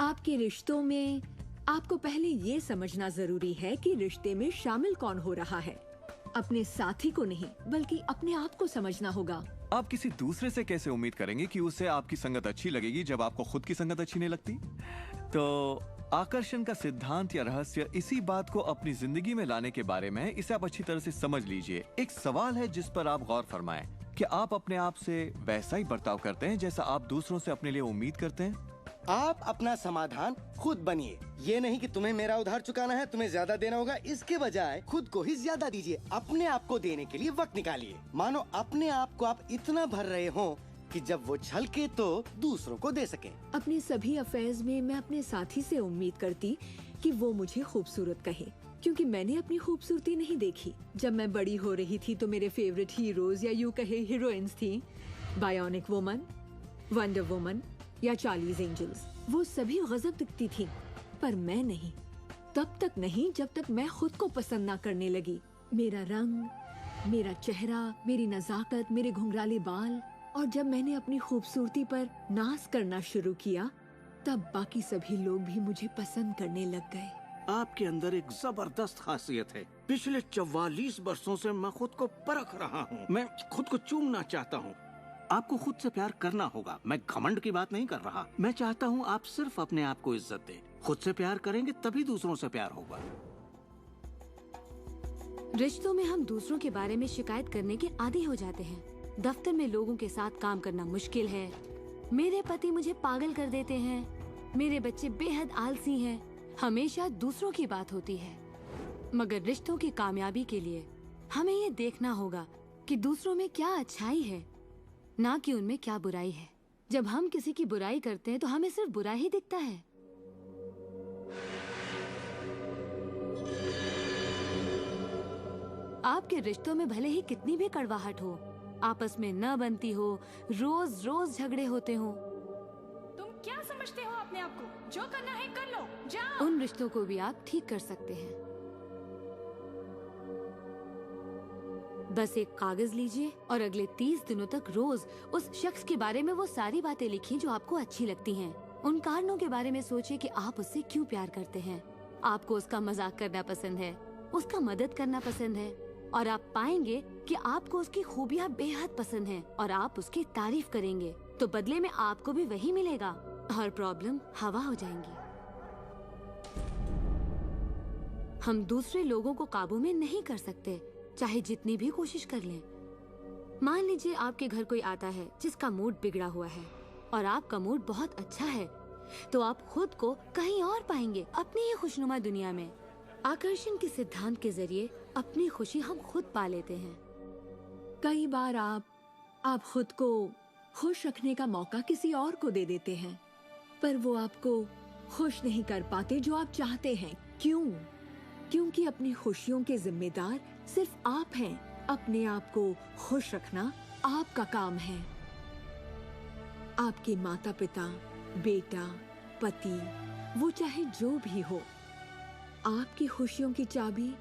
आपके रिश्तों में आपको पहले ये समझना जरूरी है कि रिश्ते में शामिल कौन हो रहा है। अपने साथी को नहीं बल्कि अपने आप को समझना होगा। आप किसी दूसरे से कैसे उम्मीद करेंगे कि उसे आपकी संगत अच्छी लगेगी जब आपको खुद की संगत अच्छी नहीं लगती? तो आकर्षण का सिद्धांत या रहस्य इसी बात को अपनी जिंदगी में लाने के बारे में है। इसे आप अच्छी तरह से समझ लीजिए। एक सवाल है जिस पर आप गौर फरमाएं कि आप अपने आप से वैसा ही बर्ताव करते हैं जैसा आप दूसरों से अपने लिए उम्मीद करते हैं। आप अपना समाधान खुद बनिए। ये नहीं कि तुम्हें मेरा उधार चुकाना है, तुम्हें ज्यादा देना होगा। इसके बजाय खुद को ही ज्यादा दीजिए। अपने आप को देने के लिए वक्त निकालिए। मानो अपने आप को आप इतना भर रहे हो कि जब वो छलके तो दूसरों को दे सके। अपने सभी अफेयर्स में मैं अपने साथी से उम्मीद करती कि वो मुझे खूबसूरत कहे, क्योंकि मैंने अपनी खूबसूरती नहीं देखी। जब मैं बड़ी हो रही थी तो मेरे फेवरेट हीरोज या यूं कहे हीरोइंस थी, बायोनिक वुमन, वंडर वुमन या चार्लीज एंजल्स। वो सभी गजब दिखती थी, पर मैं नहीं। तब तक नहीं जब तक मैं खुद को पसंद ना करने लगी। मेरा रंग, मेरा चेहरा, मेरी नजाकत, मेरे घुंघराले बाल। और जब मैंने अपनी खूबसूरती पर नाज करना शुरू किया, तब बाकी सभी लोग भी मुझे पसंद करने लग गए। आपके अंदर एक जबरदस्त खासियत है। पिछले 44 वर्षों से मैं खुद को परख रहा हूँ। मैं खुद को चूमना चाहता हूँ। आपको खुद से प्यार करना होगा। मैं घमंड की बात नहीं कर रहा। मैं चाहता हूँ आप सिर्फ अपने आप को इज्जत दें। खुद से प्यार करेंगे तभी दूसरों से प्यार होगा। रिश्तों में हम दूसरों के बारे में शिकायत करने के आदी हो जाते हैं। दफ्तर में लोगों के साथ काम करना मुश्किल है। मेरे पति मुझे पागल कर देते हैं। मेरे बच्चे बेहद आलसी हैं। हमेशा दूसरों की बात होती है। मगर रिश्तों की कामयाबी के लिए हमें ये देखना होगा कि दूसरों में क्या अच्छाई है, ना कि उनमें क्या बुराई है। जब हम किसी की बुराई करते हैं तो हमें सिर्फ बुरा ही दिखता है। आपके रिश्तों में भले ही कितनी भी कड़वाहट हो, आपस में न बनती हो, रोज रोज झगड़े होते हो, तुम क्या समझते हो अपने आप को? जो करना है कर लो, जाओ। उन रिश्तों को भी आप ठीक कर सकते हैं। बस एक कागज लीजिए और अगले 30 दिनों तक रोज उस शख्स के बारे में वो सारी बातें लिखिए जो आपको अच्छी लगती हैं। उन कारणों के बारे में सोचिए कि आप उससे क्यों प्यार करते हैं। आपको उसका मजाक करना पसंद है, उसका मदद करना पसंद है, और आप पाएंगे कि आपको उसकी खूबियाँ बेहद पसंद हैं और आप उसकी तारीफ करेंगे तो बदले में आपको भी वही मिलेगा और प्रॉब्लम हवा हो जाएंगी। हम दूसरे लोगों को काबू में नहीं कर सकते, चाहे जितनी भी कोशिश कर लें। मान लीजिए आपके घर कोई आता है जिसका मूड बिगड़ा हुआ है और आपका मूड बहुत अच्छा है, तो आप खुद को कहीं और पाएंगे, अपनी ही खुशनुमा दुनिया में। आकर्षण के सिद्धांत के जरिए अपनी खुशी हम खुद पा लेते हैं। कई बार आप खुद को खुश रखने का मौका किसी और को दे देते हैं, पर वो आपको खुश नहीं कर पाते जो आप चाहते हैं। क्यों? क्योंकि अपनी खुशियों के जिम्मेदार सिर्फ आप हैं। अपने आप को खुश रखना आपका काम है। आपके माता पिता, बेटा, पति, वो चाहे जो भी हो, आपकी खुशियों की चाबी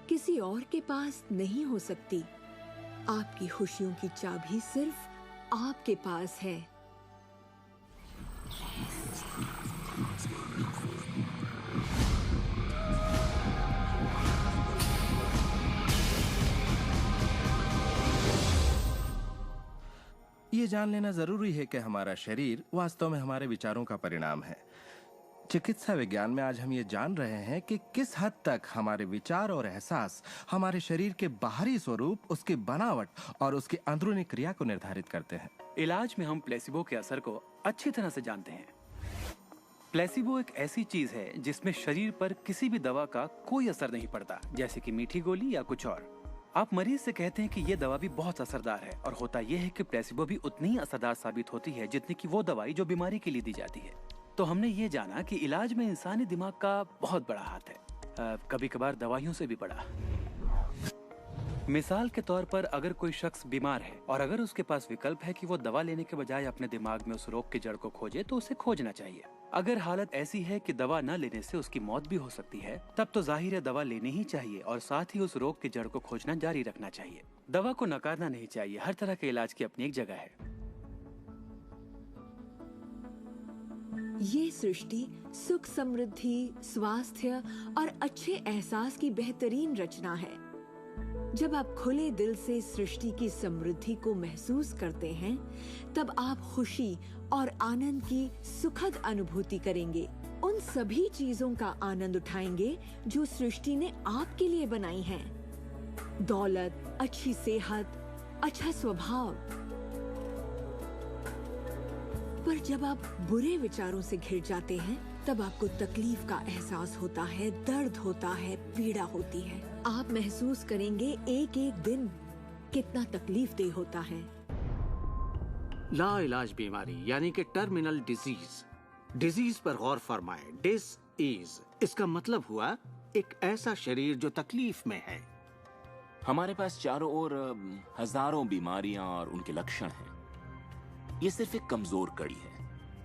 किसी और के पास नहीं हो सकती। आपकी खुशियों की चाबी सिर्फ आपके पास है। ये जान लेना जरूरी है कि हमारा शरीर वास्तव में हमारे विचारों का परिणाम है। चिकित्सा विज्ञान में आज हम ये जान रहे हैं कि किस हद तक हमारे विचार और एहसास हमारे शरीर के बाहरी स्वरूप, उसकी बनावट और उसकी अंदरूनी क्रिया को निर्धारित करते हैं। इलाज में हम प्लेसिबो के असर को अच्छी तरह से जानते हैं। प्लेसिबो एक ऐसी चीज है जिसमें शरीर पर किसी भी दवा का कोई असर नहीं पड़ता, जैसे कि मीठी गोली या कुछ और। आप मरीज से कहते हैं कि ये दवा भी बहुत असरदार है, और होता यह है कि प्लेसिबो भी उतनी ही असरदार साबित होती है जितनी कि वो दवाई जो बीमारी के लिए दी जाती है। तो हमने ये जाना कि इलाज में इंसानी दिमाग का बहुत बड़ा हाथ है, कभी कभार दवाइयों से भी बड़ा। मिसाल के तौर पर अगर कोई शख्स बीमार है और अगर उसके पास विकल्प है कि वो दवा लेने के बजाय अपने दिमाग में उस रोग की जड़ को खोजे, तो उसे खोजना चाहिए। अगर हालत ऐसी है कि दवा न लेने से उसकी मौत भी हो सकती है, तब तो जाहिर है दवा लेनी ही चाहिए और साथ ही उस रोग की जड़ को खोजना जारी रखना चाहिए। दवा को नकारना नहीं चाहिए। हर तरह के इलाज की अपनी एक जगह है। ये सृष्टि सुख, समृद्धि, स्वास्थ्य और अच्छे एहसास की बेहतरीन रचना है। जब आप खुले दिल से सृष्टि की समृद्धि को महसूस करते हैं, तब आप खुशी और आनंद की सुखद अनुभूति करेंगे। उन सभी चीजों का आनंद उठाएंगे जो सृष्टि ने आपके लिए बनाई हैं। दौलत, अच्छी सेहत, अच्छा स्वभाव। पर जब आप बुरे विचारों से घिर जाते हैं, तब आपको तकलीफ का एहसास होता है, दर्द होता है, पीड़ा होती है। आप महसूस करेंगे एक एक दिन कितना तकलीफदेह होता है। लाइलाज बीमारी यानी कि टर्मिनल डिजीज पर गौर फरमाएं। डिस इसका मतलब हुआ एक ऐसा शरीर जो तकलीफ में है। हमारे पास चारों ओर हजारों बीमारियां और उनके लक्षण हैं। ये सिर्फ एक कमजोर कड़ी है।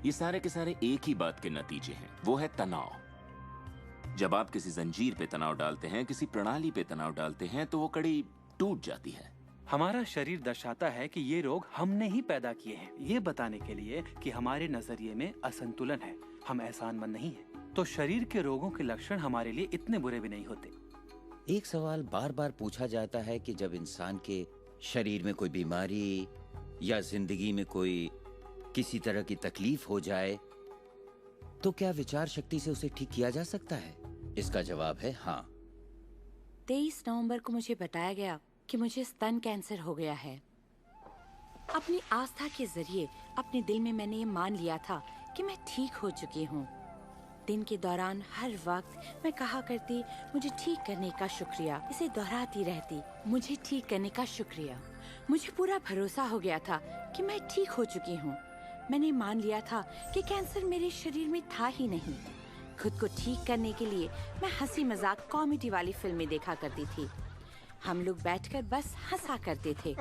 ये सारे के सारे एक ही बात के नतीजे हैं, वो है तनाव। जब आप किसी जंजीर पे तनाव डालते हैं, किसी प्रणाली पे तनाव डालते हैं, तो वो कड़ी टूट जाती है। हमारा शरीर दर्शाता है कि ये रोग हमने ही पैदा किए हैं, ये बताने के लिए कि हमारे नजरिए में असंतुलन है, हम एहसानमंद नहीं हैं। तो शरीर के रोगों के लक्षण हमारे लिए इतने बुरे भी नहीं होते। एक सवाल बार बार पूछा जाता है कि जब इंसान के शरीर में कोई बीमारी या जिंदगी में कोई किसी तरह की तकलीफ हो जाए, तो क्या विचार शक्ति से उसे ठीक किया जा सकता है? इसका जवाब है हाँ। 23 नवंबर को मुझे बताया गया कि मुझे स्तन कैंसर हो गया है। अपनी आस्था के जरिए अपने दिल में मैंने ये मान लिया था कि मैं ठीक हो चुकी हूँ। दिन के दौरान हर वक्त मैं कहा करती, मुझे ठीक करने का शुक्रिया। इसे दोहराती रहती, मुझे ठीक करने का शुक्रिया। मुझे पूरा भरोसा हो गया था कि मैं ठीक हो चुकी हूँ। मैंने मान लिया था कि कैंसर मेरे शरीर में था ही नहीं। खुद को ठीक करने के लिए मैं हंसी मजाक कॉमेडी वाली फिल्में देखा करती थी। हम लोग बैठकर बस हंसा करते थे।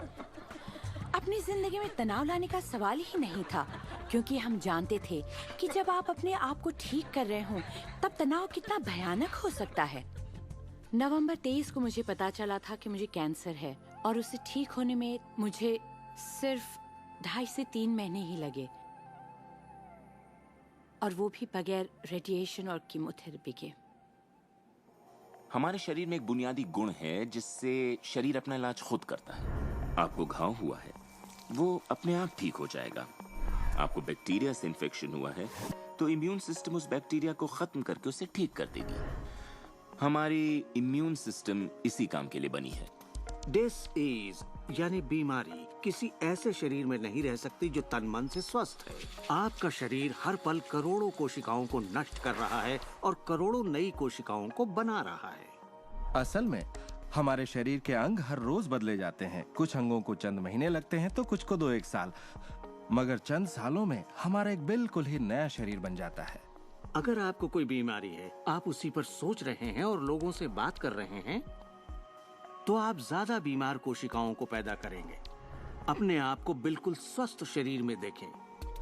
अपनी जिंदगी में तनाव लाने का सवाल ही नहीं था, क्योंकि हम जानते थे कि जब आप अपने आप को ठीक कर रहे हों, तब तनाव कितना भयानक हो सकता है। नवंबर 23 को मुझे पता चला था कि मुझे कैंसर है, और उसे ठीक होने में मुझे सिर्फ 2.5 से 3 महीने ही लगे, और वो भी बगैर रेडिएशन और कीमोथेरेपी के। हमारे शरीर में एक बुनियादी गुण है जिससे शरीर अपना इलाज खुद करता है। आपको घाव हुआ है, वो अपने आप ठीक हो जाएगा। आपको बैक्टीरिया से इन्फेक्शन हुआ है, तो इम्यून सिस्टम उस बैक्टीरिया को खत्म करके उसे ठीक कर देगी। हमारी इम्यून सिस्टम इसी काम के लिए बनी है। डिसीज यानी बीमारी किसी ऐसे शरीर में नहीं रह सकती जो तन मन से स्वस्थ है। आपका शरीर हर पल करोड़ों कोशिकाओं को नष्ट कर रहा है और करोड़ों नई कोशिकाओं को बना रहा है। असल में हमारे शरीर के अंग हर रोज बदले जाते हैं। कुछ अंगों को चंद महीने लगते हैं तो कुछ को 2-1 साल, मगर चंद सालों में हमारा एक बिल्कुल ही नया शरीर बन जाता है। अगर आपको कोई बीमारी है, आप उसी पर सोच रहे हैं और लोगों से बात कर रहे हैं, तो आप ज्यादा बीमार कोशिकाओं को पैदा करेंगे। अपने आप को बिल्कुल स्वस्थ शरीर में देखें।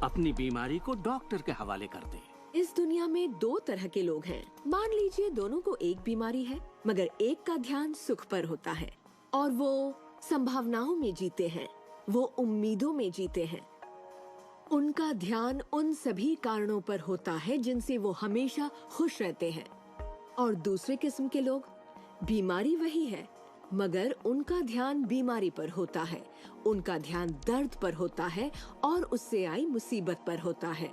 अपनी बीमारी को डॉक्टर के हवाले कर दें। इस दुनिया में दो तरह के लोग हैं। मान लीजिए दोनों को एक बीमारी है, मगर एक का ध्यान सुख पर होता है और वो संभावनाओं में जीते हैं, वो उम्मीदों में जीते हैं। उनका ध्यान उन सभी कारणों पर होता है जिनसे वो हमेशा खुश रहते हैं। और दूसरे किस्म के लोग, बीमारी वही है मगर उनका ध्यान बीमारी पर होता है, उनका ध्यान दर्द पर होता है और उससे आई मुसीबत पर होता है।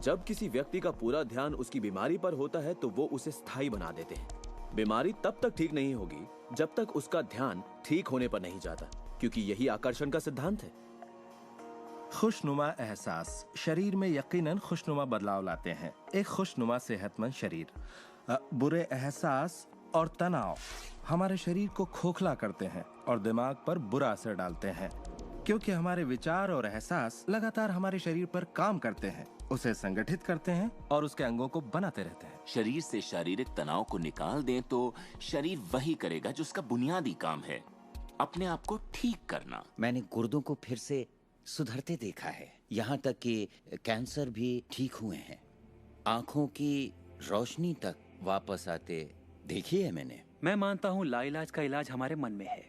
जब किसी व्यक्ति का पूरा ध्यान उसकी बीमारी पर होता है तो वो उसे स्थायी बना देते हैं। बीमारी तब तक ठीक नहीं होगी जब तक उसका ध्यान ठीक होने पर नहीं जाता, क्योंकि यही आकर्षण का सिद्धांत है। खुशनुमा एहसास शरीर में यकीनन खुशनुमा बदलाव लाते हैं। एक खुशनुमा सेहतमंद शरीर। बुरे एहसास और तनाव हमारे शरीर को खोखला करते हैं और दिमाग पर बुरा असर डालते हैं, क्योंकि हमारे विचार और एहसास लगातार हमारे शरीर पर काम करते हैं, उसे संगठित करते हैं और उसके अंगों को बनाते रहते हैं। शरीर से शारीरिक तनाव को निकाल दें तो शरीर वही करेगा जो उसका बुनियादी काम है, अपने आप को ठीक करना। मैंने गुर्दों को फिर से सुधरते देखा है, यहाँ तक कि कैंसर भी ठीक हुए हैं। आंखों की रोशनी तक वापस आते देखी है मैंने। मैं मानता हूँ लाइलाज का इलाज हमारे मन में है।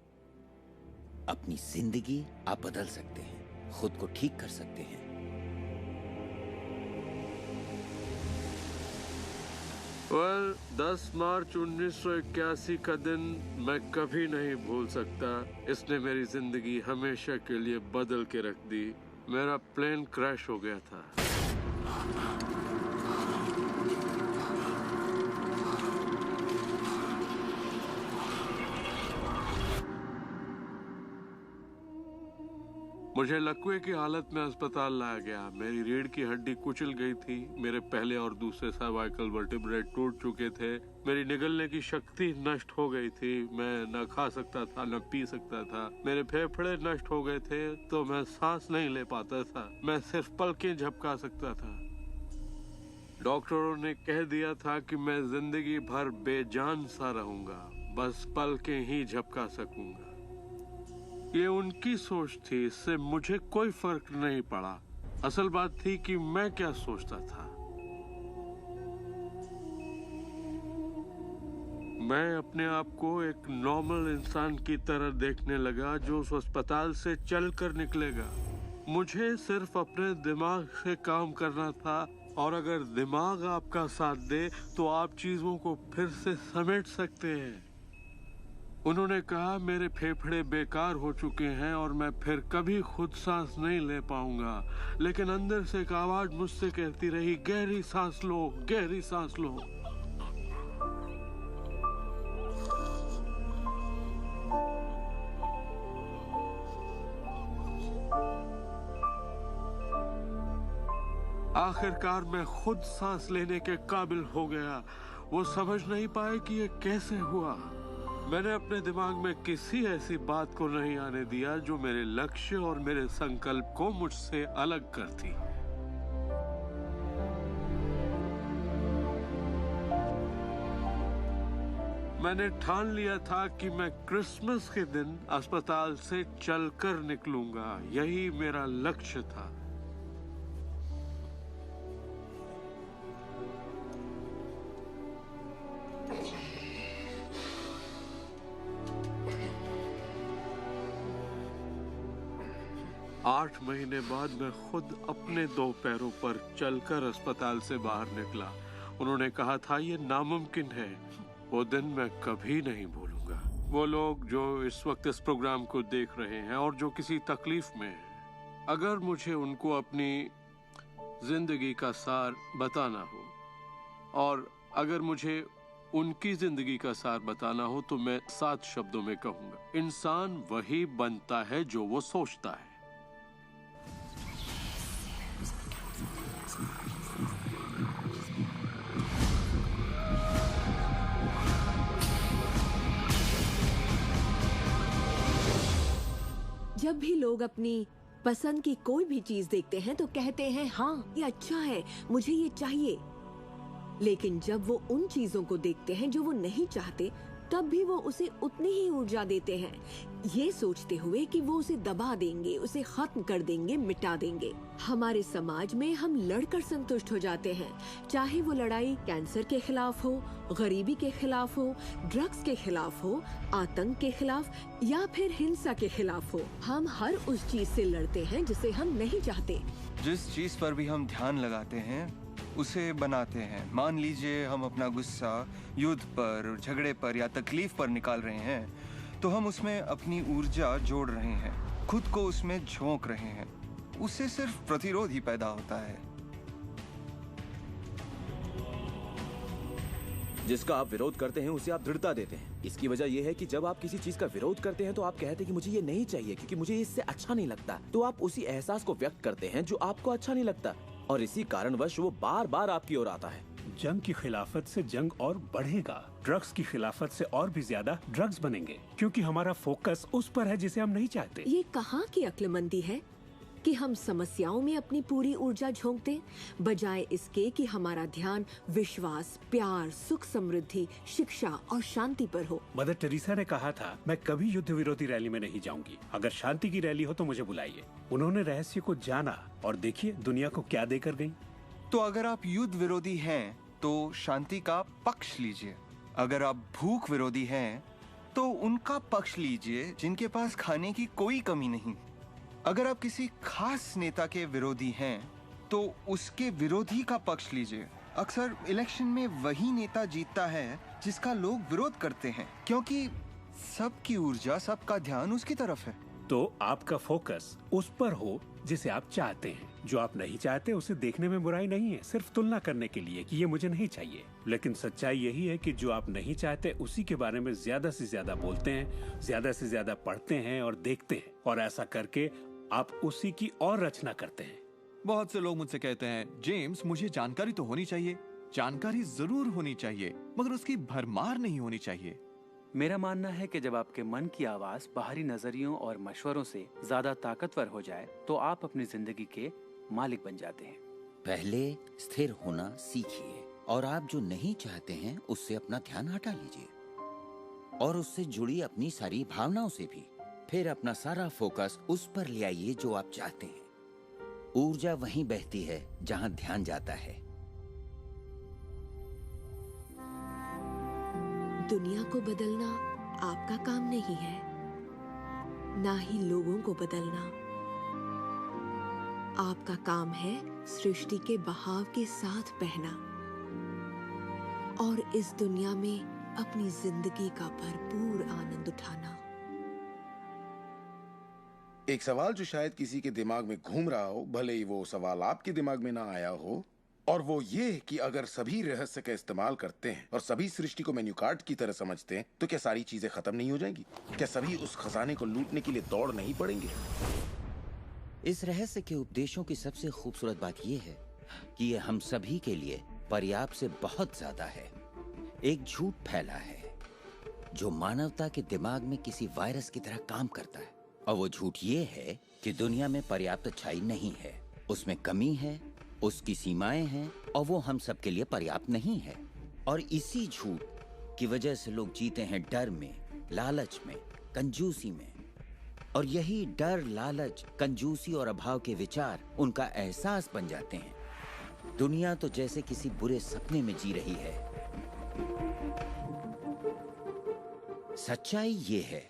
अपनी जिंदगी आप बदल सकते हैं, खुद को ठीक कर सकते हैं। well, 10 मार्च 1981 का दिन मैं कभी नहीं भूल सकता। इसने मेरी जिंदगी हमेशा के लिए बदल के रख दी। मेरा प्लेन क्रैश हो गया था। मुझे लकवे की हालत में अस्पताल लाया गया। मेरी रीढ़ की हड्डी कुचल गई थी। मेरे पहले और दूसरे सर्वाइकल वर्टिब्रे टूट चुके थे। मेरी निगलने की शक्ति नष्ट हो गई थी। मैं न खा सकता था न पी सकता था। मेरे फेफड़े नष्ट हो गए थे तो मैं सांस नहीं ले पाता था। मैं सिर्फ पलकें झपका सकता था। डॉक्टरों ने कह दिया था कि मैं जिंदगी भर बेजान सा रहूंगा, बस पलकें ही झपका सकूंगा। ये उनकी सोच थी, इससे मुझे कोई फर्क नहीं पड़ा। असल बात थी कि मैं क्या सोचता था। मैं अपने आप को एक नॉर्मल इंसान की तरह देखने लगा जो उस अस्पताल से चलकर निकलेगा। मुझे सिर्फ अपने दिमाग से काम करना था, और अगर दिमाग आपका साथ दे तो आप चीजों को फिर से समेट सकते हैं। उन्होंने कहा मेरे फेफड़े बेकार हो चुके हैं और मैं फिर कभी खुद सांस नहीं ले पाऊंगा, लेकिन अंदर से एक आवाज मुझसे कहती रही, गहरी सांस लो, गहरी सांस लो। आखिरकार मैं खुद सांस लेने के काबिल हो गया। वो समझ नहीं पाए कि ये कैसे हुआ। मैंने अपने दिमाग में किसी ऐसी बात को नहीं आने दिया जो मेरे लक्ष्य और मेरे संकल्प को मुझसे अलग करती। मैंने ठान लिया था कि मैं क्रिसमस के दिन अस्पताल से चलकर निकलूंगा। यही मेरा लक्ष्य था। आठ महीने बाद मैं खुद अपने 2 पैरों पर चलकर अस्पताल से बाहर निकला। उन्होंने कहा था ये नामुमकिन है। वो दिन मैं कभी नहीं भूलूंगा। वो लोग जो इस वक्त इस प्रोग्राम को देख रहे हैं और जो किसी तकलीफ में हैं, अगर मुझे उनको अपनी जिंदगी का सार बताना हो और अगर मुझे उनकी जिंदगी का सार बताना हो तो मैं 7 शब्दों में कहूंगा, इंसान वही बनता है जो वो सोचता है। जब भी लोग अपनी पसंद की कोई भी चीज देखते हैं तो कहते हैं हाँ ये अच्छा है, मुझे ये चाहिए। लेकिन जब वो उन चीजों को देखते हैं जो वो नहीं चाहते, तब भी वो उसे उतनी ही ऊर्जा देते हैं, ये सोचते हुए कि वो उसे दबा देंगे, उसे खत्म कर देंगे, मिटा देंगे। हमारे समाज में हम लड़कर संतुष्ट हो जाते हैं, चाहे वो लड़ाई कैंसर के खिलाफ हो, गरीबी के खिलाफ हो, ड्रग्स के खिलाफ हो, आतंक के खिलाफ या फिर हिंसा के खिलाफ हो। हम हर उस चीज से लड़ते हैं जिसे हम नहीं चाहते। जिस चीज पर भी हम ध्यान लगाते हैं उसे बनाते हैं। मान लीजिए हम अपना गुस्सा युद्ध पर, झगड़े पर या तकलीफ पर निकाल रहे हैं, तो हम उसमें अपनी ऊर्जा जोड़ रहे हैं, खुद को उसमें झोंक रहे हैं। उससे सिर्फ प्रतिरोध ही पैदा होता है। जिसका आप विरोध करते हैं उसे आप दृढ़ता देते हैं। इसकी वजह यह है कि जब आप किसी चीज का विरोध करते हैं तो आप कहते हैं कि मुझे ये नहीं चाहिए क्योंकि मुझे इससे अच्छा नहीं लगता, तो आप उसी एहसास को व्यक्त करते हैं जो आपको अच्छा नहीं लगता, और इसी कारणवश वो बार बार आपकी ओर आता है। जंग की खिलाफत से जंग और बढ़ेगा, ड्रग्स की खिलाफत से और भी ज्यादा ड्रग्स बनेंगे, क्योंकि हमारा फोकस उस पर है जिसे हम नहीं चाहते। ये कहाँ की अक्लमंदी है कि हम समस्याओं में अपनी पूरी ऊर्जा झोंक दें, बजाय इसके कि हमारा ध्यान विश्वास, प्यार, सुख, समृद्धि, शिक्षा और शांति पर हो। मदर टेरेसा ने कहा था, मैं कभी युद्ध विरोधी रैली में नहीं जाऊंगी, अगर शांति की रैली हो तो मुझे बुलाइए। उन्होंने रहस्य को जाना और देखिए दुनिया को क्या देकर गई। तो अगर आप युद्ध विरोधी हैं तो शांति का पक्ष लीजिए, अगर आप भूख विरोधी हैं तो उनका पक्ष लीजिए जिनके पास खाने की कोई कमी नहीं। अगर आप किसी खास नेता के विरोधी हैं तो उसके विरोधी का पक्ष लीजिए। अक्सर इलेक्शन में वही नेता जीतता है जिसका लोग विरोध करते हैं, क्योंकि सबकी ऊर्जा, सबका ध्यान उसकी तरफ है। तो आपका फोकस उस पर हो जिसे आप चाहते हैं। जो आप नहीं चाहते उसे देखने में बुराई नहीं है, सिर्फ तुलना करने के लिए कि ये मुझे नहीं चाहिए। लेकिन सच्चाई यही है कि जो आप नहीं चाहते उसी के बारे में ज्यादा से ज्यादा बोलते हैं, ज्यादा से ज्यादा पढ़ते हैं और देखते हैं, और ऐसा करके आप उसी की और रचना करते हैं। बहुत से लोग मुझसे कहते हैं, जेम्स मुझे जानकारी तो होनी चाहिए, जानकारी जरूर होनी चाहिए, मगर उसकी भरमार नहीं होनी चाहिए। मेरा मानना है कि जब आपके मन की आवाज बाहरी नजरियों और मशवरों से ज्यादा ताकतवर हो जाए तो आप अपनी जिंदगी के मालिक बन जाते हैं। पहले स्थिर होना सीखिए, और आप जो नहीं चाहते हैं उससे अपना ध्यान हटा लीजिए, और उससे जुड़ी अपनी सारी भावनाओं से भी। फिर अपना सारा फोकस उस पर ले आइए जो आप चाहते हैं। ऊर्जा वहीं बहती है जहां ध्यान जाता है। दुनिया को बदलना आपका काम नहीं है, ना ही लोगों को बदलना। आपका काम है सृष्टि के बहाव के साथ बहना और इस दुनिया में अपनी जिंदगी का भरपूर आनंद उठाना। एक सवाल जो शायद किसी के दिमाग में घूम रहा हो, भले ही वो सवाल आपके दिमाग में ना आया हो, और वो ये कि अगर सभी रहस्य का इस्तेमाल करते हैं और सभी सृष्टि को मेन्यू कार्ड की तरह समझते हैं तो क्या सारी चीजें खत्म नहीं हो जाएंगी? क्या सभी उस खजाने को लूटने के लिए दौड़ नहीं पड़ेंगे? इस रहस्य के उपदेशों की सबसे खूबसूरत बात यह है कि ये हम सभी के लिए पर्याप्त से बहुत ज्यादा है। एक झूठ फैला है जो मानवता के दिमाग में किसी वायरस की तरह काम करता है, और वो झूठ ये है कि दुनिया में पर्याप्त अच्छाई नहीं है, उसमें कमी है, उसकी सीमाएं हैं, और वो हम सब के लिए पर्याप्त नहीं है। और इसी झूठ की वजह से लोग जीते हैं डर में, लालच में, कंजूसी में, और यही डर, लालच, कंजूसी और अभाव के विचार उनका एहसास बन जाते हैं। दुनिया तो जैसे किसी बुरे सपने में जी रही है। सच्चाई ये है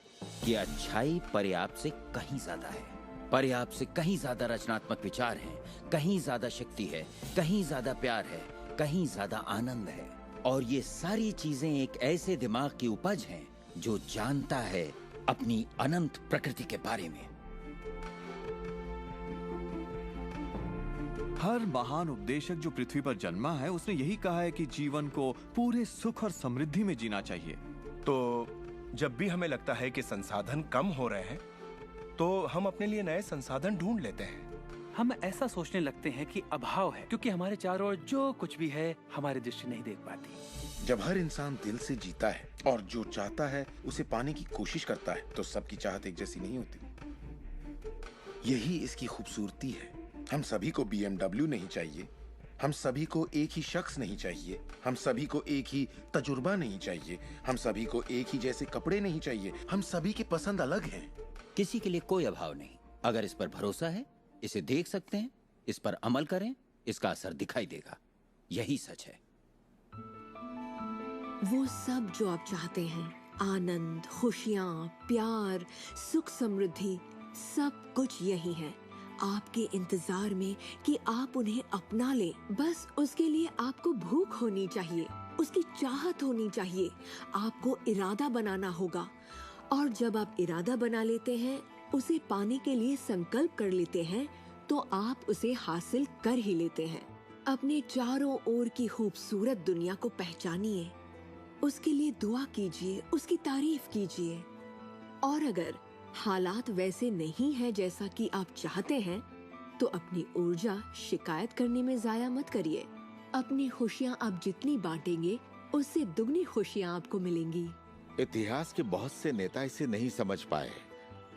कि अच्छाई पर्याप्त से कहीं ज्यादा है। पर्याप्त से कहीं ज्यादा रचनात्मक विचार हैं, कहीं ज्यादा शक्ति है, कहीं ज्यादा प्यार है, कहीं ज्यादा आनंद है। और ये सारी चीजें एक ऐसे दिमाग की उपज हैं जो जानता है अपनी अनंत प्रकृति के बारे में। हर महान उपदेशक जो पृथ्वी पर जन्मा है उसने यही कहा है कि जीवन को पूरे सुख और समृद्धि में जीना चाहिए। तो जब भी हमें लगता है कि संसाधन कम हो रहे हैं तो हम अपने लिए नए संसाधन ढूंढ लेते हैं। हम ऐसा सोचने लगते हैं कि अभाव है क्योंकि हमारे चारों ओर जो कुछ भी है हमारी दृष्टि नहीं देख पाती। जब हर इंसान दिल से जीता है और जो चाहता है उसे पाने की कोशिश करता है तो सबकी चाहत एक जैसी नहीं होती। यही इसकी खूबसूरती है। हम सभी को BMW नहीं चाहिए, हम सभी को एक ही शख्स नहीं चाहिए, हम सभी को एक ही तजुर्बा नहीं चाहिए, हम सभी को एक ही जैसे कपड़े नहीं चाहिए, हम सभी की पसंद अलग है। किसी के लिए कोई अभाव नहीं। अगर इस पर भरोसा है, इसे देख सकते हैं, इस पर अमल करें, इसका असर दिखाई देगा। यही सच है। वो सब जो आप चाहते हैं, आनंद, खुशियाँ, प्यार, सुख, समृद्धि, सब कुछ यही है, आपके इंतजार में कि आप उन्हें अपना लें। बस उसके लिए आपको भूख होनी चाहिए, उसकी चाहत होनी चाहिए, आपको इरादा बनाना होगा। और जब आप इरादा बना लेते हैं, उसे पाने के लिए संकल्प कर लेते हैं, तो आप उसे हासिल कर ही लेते हैं। अपने चारों ओर की खूबसूरत दुनिया को पहचानिए, उसके लिए दुआ कीजिए, उसकी तारीफ कीजिए। और अगर हालात वैसे नहीं है जैसा कि आप चाहते हैं, तो अपनी ऊर्जा शिकायत करने में जाया मत करिए। अपनी खुशियाँ आप जितनी बांटेंगे, उससे दुगनी खुशियाँ आपको मिलेंगी। इतिहास के बहुत से नेता इसे नहीं समझ पाए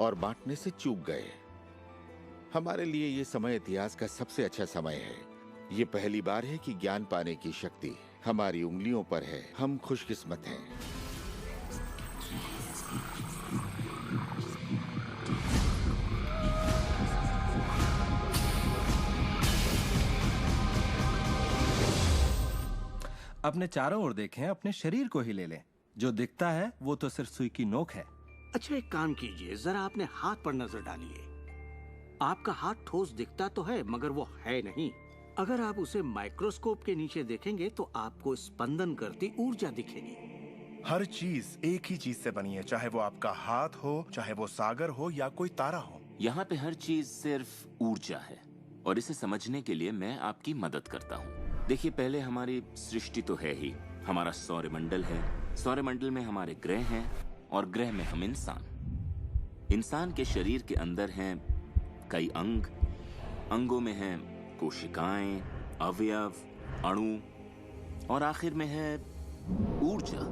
और बांटने से चूक गए। हमारे लिए ये समय इतिहास का सबसे अच्छा समय है। ये पहली बार है कि ज्ञान पाने की शक्ति हमारी उंगलियों पर है। हम खुशकिस्मत हैं। अपने चारों ओर देखें, अपने शरीर को ही ले लें। जो दिखता है वो तो सिर्फ सुई की नोक है। अच्छा, एक काम कीजिए, जरा अपने हाथ पर नजर डालिए। आपका हाथ ठोस दिखता तो है, मगर वो है नहीं। अगर आप उसे माइक्रोस्कोप के नीचे देखेंगे तो आपको स्पंदन करती ऊर्जा दिखेगी। हर चीज एक ही चीज से बनी है, चाहे वो आपका हाथ हो, चाहे वो सागर हो या कोई तारा हो। यहाँ पे हर चीज सिर्फ ऊर्जा है, और इसे समझने के लिए मैं आपकी मदद करता हूँ। देखिए, पहले हमारी सृष्टि तो है ही, हमारा सौरमंडल है, सौरमंडल में हमारे ग्रह हैं, और ग्रह में हम इंसान के शरीर के अंदर हैं कई अंग, अंगों में हैं कोशिकाएं, अवयव, अणु, और आखिर में है ऊर्जा।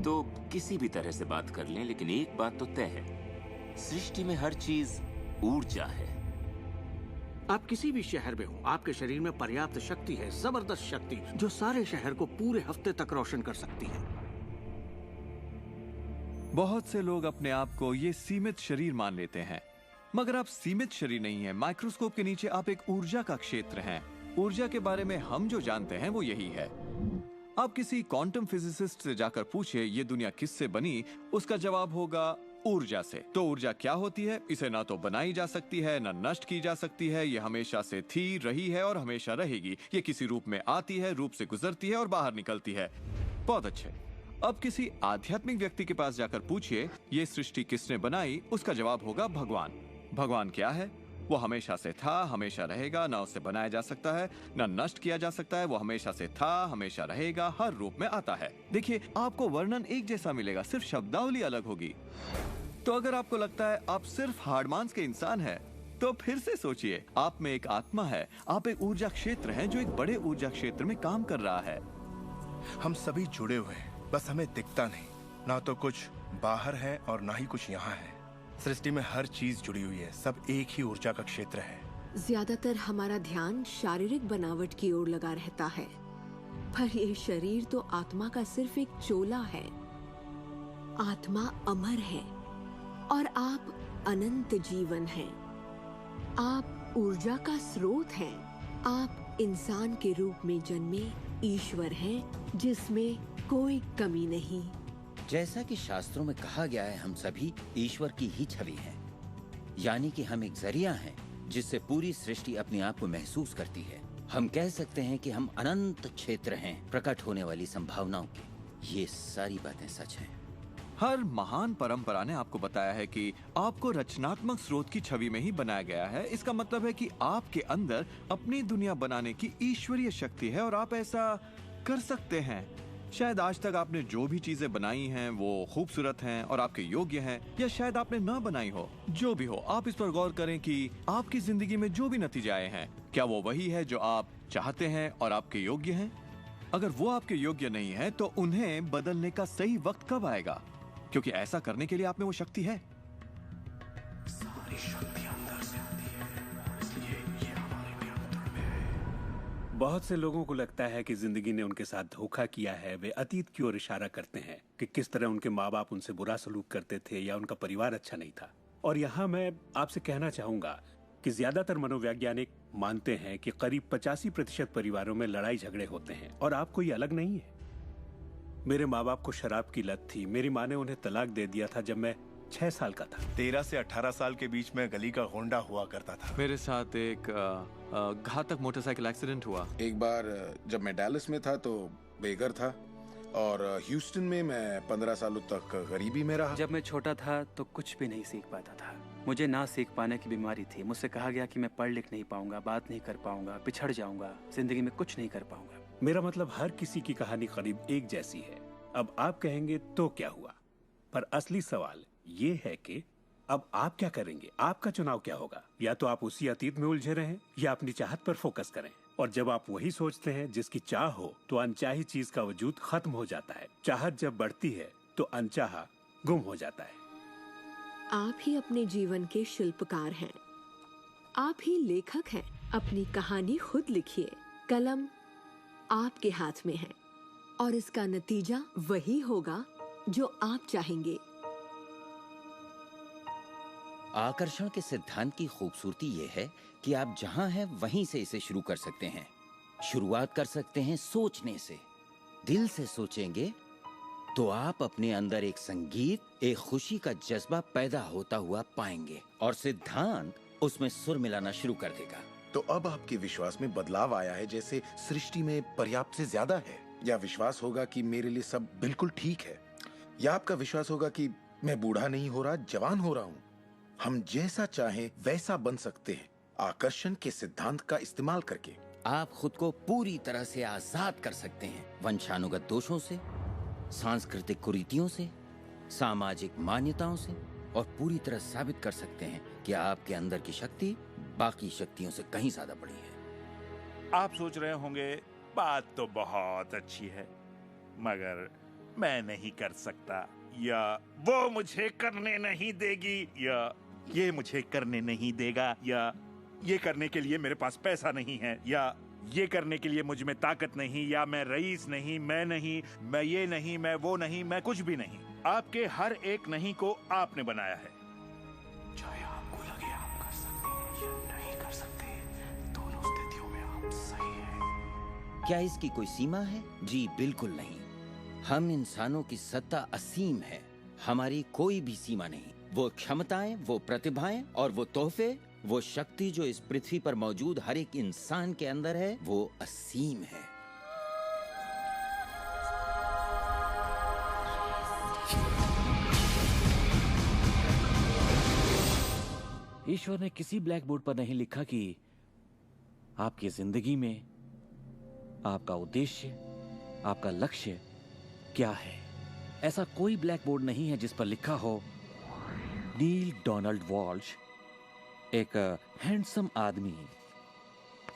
तो किसी भी तरह से बात कर लें, लेकिन एक बात तो तय है, सृष्टि में हर चीज ऊर्जा है। आप किसी भी शहर में हो, आपके शरीर में पर्याप्त शक्ति है, जबरदस्त शक्ति, जो सारे शहर को पूरे हफ्ते तक रोशन कर सकती है। बहुत से लोग अपने आप को ये सीमित शरीर मान लेते हैं, मगर आप सीमित शरीर नहीं हैं। माइक्रोस्कोप के नीचे आप एक ऊर्जा का क्षेत्र हैं। ऊर्जा के बारे में हम जो जानते हैं वो यही है। आप किसी क्वांटम फिजिसिस्ट से जाकर पूछिए ये दुनिया किससे बनी, उसका जवाब होगा ऊर्जा से। तो ऊर्जा क्या होती है? इसे ना तो बनाई जा सकती है, ना नष्ट की जा सकती है। ये हमेशा से थी, रही है और हमेशा रहेगी। ये किसी रूप में आती है, रूप से गुजरती है और बाहर निकलती है। बहुत अच्छे। अब किसी आध्यात्मिक व्यक्ति के पास जाकर पूछिए ये सृष्टि किसने बनाई, उसका जवाब होगा भगवान। भगवान क्या है? वो हमेशा से था, हमेशा रहेगा, ना उससे बनाया जा सकता है, ना नष्ट किया जा सकता है। वो हमेशा से था, हमेशा रहेगा, हर रूप में आता है। देखिए, आपको वर्णन एक जैसा मिलेगा, सिर्फ शब्दावली अलग होगी। तो अगर आपको लगता है आप सिर्फ हार्ड मांस के इंसान हैं, तो फिर से सोचिए, आप में एक आत्मा है, आप एक ऊर्जा क्षेत्र हैं जो एक बड़े ऊर्जा क्षेत्र में काम कर रहा है। हम सभी जुड़े हुए हैं, बस हमें दिखता नहीं। ना तो कुछ बाहर है और ना ही कुछ यहाँ है। सृष्टि में हर चीज जुड़ी हुई है, सब एक ही ऊर्जा का क्षेत्र है। ज्यादातर हमारा ध्यान शारीरिक बनावट की ओर लगा रहता है, पर ये शरीर तो आत्मा का सिर्फ एक चोला है। आत्मा अमर है और आप अनंत जीवन हैं। आप ऊर्जा का स्रोत हैं। आप इंसान के रूप में जन्मे ईश्वर हैं, जिसमें कोई कमी नहीं। जैसा कि शास्त्रों में कहा गया है, हम सभी ईश्वर की ही छवि हैं। यानी कि हम एक जरिया हैं जिससे पूरी सृष्टि अपने आप को महसूस करती है। हम कह सकते हैं कि हम अनंत क्षेत्र हैं प्रकट होने वाली संभावनाओं के। ये सारी बातें सच हैं। हर महान परंपरा ने आपको बताया है कि आपको रचनात्मक स्रोत की छवि में ही बनाया गया है। इसका मतलब है कि आपके अंदर अपनी दुनिया बनाने की ईश्वरीय शक्ति है और आप ऐसा कर सकते हैं। शायद आज तक आपने जो भी चीजें बनाई हैं वो खूबसूरत हैं और आपके योग्य हैं, या शायद आपने ना बनाई हो। जो भी हो, आप इस पर गौर करें कि आपकी जिंदगी में जो भी नतीजे आए हैं, क्या वो वही है जो आप चाहते हैं और आपके योग्य हैं? अगर वो आपके योग्य नहीं है तो उन्हें बदलने का सही वक्त कब आएगा? क्योंकि ऐसा करने के लिए आप में वो शक्ति है। सारी शक्ति अंदर से आती है, इसलिए ये हमारे नियंत्रण में है। बहुत से लोगों को लगता है कि जिंदगी ने उनके साथ धोखा किया है। वे अतीत की ओर इशारा करते हैं कि किस तरह उनके माँ बाप उनसे बुरा सलूक करते थे या उनका परिवार अच्छा नहीं था। और यहाँ मैं आपसे कहना चाहूंगा कि ज्यादातर मनोवैज्ञानिक मानते हैं कि करीब 85% परिवारों में लड़ाई झगड़े होते हैं और आप कोई अलग नहीं है। मेरे माँ बाप को शराब की लत थी। मेरी माँ ने उन्हें तलाक दे दिया था जब मैं 6 साल का था। 13 से 18 साल के बीच में गली का होंडा हुआ करता था। मेरे साथ एक घातक मोटरसाइकिल एक्सीडेंट हुआ। एक बार जब मैं डैलस में था तो बेघर था और ह्यूस्टन में मैं 15 सालों तक गरीबी में रहा। जब मैं छोटा था तो कुछ भी नहीं सीख पाता था। मुझे ना सीख पाने की बीमारी थी। मुझसे कहा गया कि मैं पढ़ लिख नहीं पाऊंगा, बात नहीं कर पाऊंगा, पिछड़ जाऊंगा, जिंदगी में कुछ नहीं कर पाऊंगा। मेरा मतलब हर किसी की कहानी करीब एक जैसी है। अब आप कहेंगे तो क्या हुआ, पर असली सवाल ये है कि अब आप क्या करेंगे? आपका चुनाव क्या होगा? या तो आप उसी अतीत में उलझे रहें या अपनी चाहत पर फोकस करें। और जब आप वही सोचते हैं जिसकी चाह हो तो अनचाही चीज का वजूद खत्म हो जाता है। चाहत जब बढ़ती है तो अनचाहा गुम हो जाता है। आप ही अपने जीवन के शिल्पकार हैं, आप ही लेखक हैं। अपनी कहानी खुद लिखिए। कलम आपके हाथ में है और इसका नतीजा वही होगा जो आप चाहेंगे। आकर्षण के सिद्धांत की खूबसूरती यह है कि आप जहां हैं वहीं से इसे शुरू कर सकते हैं। शुरुआत कर सकते हैं सोचने से। दिल से सोचेंगे तो आप अपने अंदर एक संगीत, एक खुशी का जज्बा पैदा होता हुआ पाएंगे और सिद्धांत उसमें सुर मिलाना शुरू कर देगा। तो अब आपके विश्वास में बदलाव आया है, जैसे सृष्टि में पर्याप्त से ज्यादा है, या विश्वास होगा कि मेरे लिए सब बिल्कुल ठीक है, या आपका विश्वास होगा कि मैं बूढ़ा नहीं हो रहा, जवान हो रहा हूँ। हम जैसा चाहें वैसा बन सकते हैं आकर्षण के सिद्धांत का इस्तेमाल करके। आप खुद को पूरी तरह से आजाद कर सकते हैं वंशानुगत दोषों से, सांस्कृतिक कुरीतियों से, सामाजिक मान्यताओं से, और पूरी तरह साबित कर सकते हैं कि आपके अंदर की शक्ति बाकी शक्तियों से कहीं ज्यादा बड़ी है। आप सोच रहे होंगे बात तो बहुत अच्छी है, मगर मैं नहीं कर सकता, या वो मुझे करने नहीं देगी, या ये मुझे करने नहीं देगा, या ये करने के लिए मेरे पास पैसा नहीं है, या ये करने के लिए मुझ में ताकत नहीं, या मैं रईस नहीं, मैं नहीं, मैं ये नहीं, मैं वो नहीं, मैं कुछ भी नहीं। आपके हर एक नहीं को आपने बनाया है। चाहे आपको लगे आप कर सकते हैं या नहीं कर सकते, दोनों स्थितियों में आप सही हैं। क्या इसकी कोई सीमा है? जी बिल्कुल नहीं। हम इंसानों की सत्ता असीम है। हमारी कोई भी सीमा नहीं। वो क्षमताएं, वो प्रतिभाएं और वो तोहफे, वो शक्ति जो इस पृथ्वी पर मौजूद हर एक इंसान के अंदर है, वो असीम है। ईश्वर ने किसी ब्लैक बोर्ड पर नहीं लिखा कि आपकी जिंदगी में आपका उद्देश्य, आपका लक्ष्य क्या है। ऐसा कोई ब्लैक बोर्ड नहीं है जिस पर लिखा हो नील डोनाल्ड वॉल्श, एक हैंडसम आदमी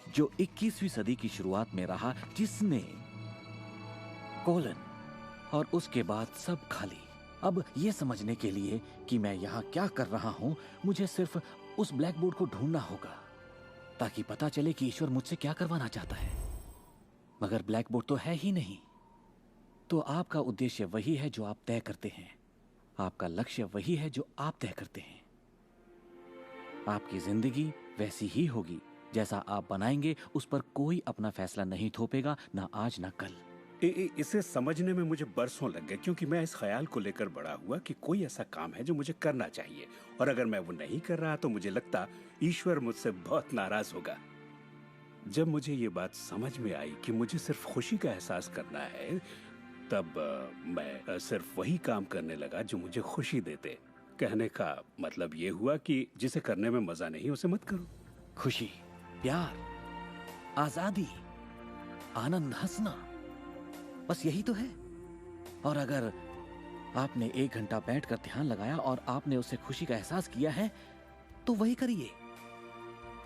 जो 21वीं सदी की शुरुआत में रहा, जिसने कोलन और उसके बाद सब खाली। अब यह समझने के लिए कि मैं यहां क्या कर रहा हूं, मुझे सिर्फ उस ब्लैक बोर्ड को ढूंढना होगा ताकि पता चले कि ईश्वर मुझसे क्या करवाना चाहता है। मगर ब्लैक बोर्ड तो है ही नहीं। तो आपका उद्देश्य वही है जो आप तय करते हैं, आपका लक्ष्य वही है जो आप तय करते हैं। आपकी जिंदगी वैसी ही होगी जैसा आप बनाएंगे। उस पर कोई अपना फैसला नहीं थोपेगा, ना आज ना कल। इसे समझने में मुझे बरसों लग गए, क्योंकि मैं इस ख्याल को लेकर बड़ा हुआ कि कोई ऐसा काम है जो मुझे करना चाहिए, और अगर मैं वो नहीं कर रहा तो मुझे लगता ईश्वर मुझसे बहुत नाराज होगा। जब मुझे ये बात समझ में आई कि मुझे सिर्फ खुशी का एहसास करना है, तब मैं सिर्फ वही काम करने लगा जो मुझे खुशी देते। कहने का मतलब ये हुआ कि जिसे करने में मजा नहीं उसे मत करो। खुशी, प्यार, आजादी, आनंद, हंसना, बस यही तो है। और अगर आपने 1 घंटा बैठकर ध्यान लगाया और आपने उससे खुशी का एहसास किया है तो वही करिए।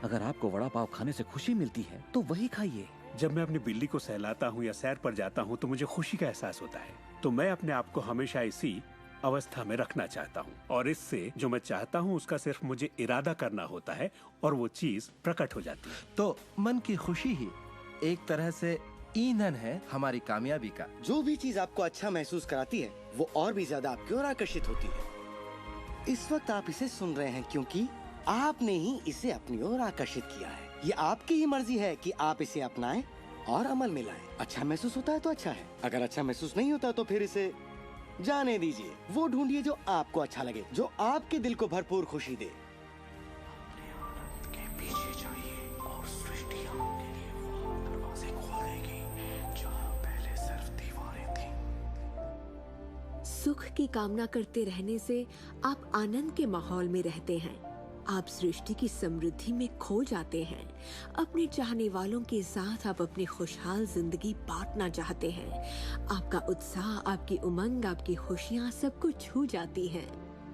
अगर आपको वड़ा पाव खाने से खुशी मिलती है तो वही खाइए। जब मैं अपनी बिल्ली को सहलाता हूँ या सैर पर जाता हूँ तो मुझे खुशी का एहसास होता है। तो मैं अपने आप को हमेशा इसी अवस्था में रखना चाहता हूँ, और इससे जो मैं चाहता हूँ उसका सिर्फ मुझे इरादा करना होता है और वो चीज प्रकट हो जाती है। तो मन की खुशी ही एक तरह से ईंधन है हमारी कामयाबी का। जो भी चीज आपको अच्छा महसूस कराती है वो और भी ज्यादा आपकी ओर आकर्षित होती है। इस वक्त आप इसे सुन रहे हैं क्योंकि आपने ही इसे अपनी ओर आकर्षित किया है। ये आपकी ही मर्जी है कि आप इसे अपनाएं और अमल में लाएं। अच्छा महसूस होता है तो अच्छा है, अगर अच्छा महसूस नहीं होता तो फिर इसे जाने दीजिए। वो ढूंढिए जो आपको अच्छा लगे, जो आपके दिल को भरपूर खुशी दे। के पीछे जाइए और सृष्टि आपके लिए वो दरवाजे खोल देगी जहाँ पहले सिर्फ दीवारें थीं। सुख की कामना करते रहने से आप आनंद के माहौल में रहते हैं। आप सृष्टि की समृद्धि में खो जाते हैं। अपने चाहने वालों के साथ आप अपनी खुशहाल जिंदगी बांटना चाहते हैं। आपका उत्साह, आपकी उमंग, आपकी खुशियाँ सब कुछ छू जाती हैं।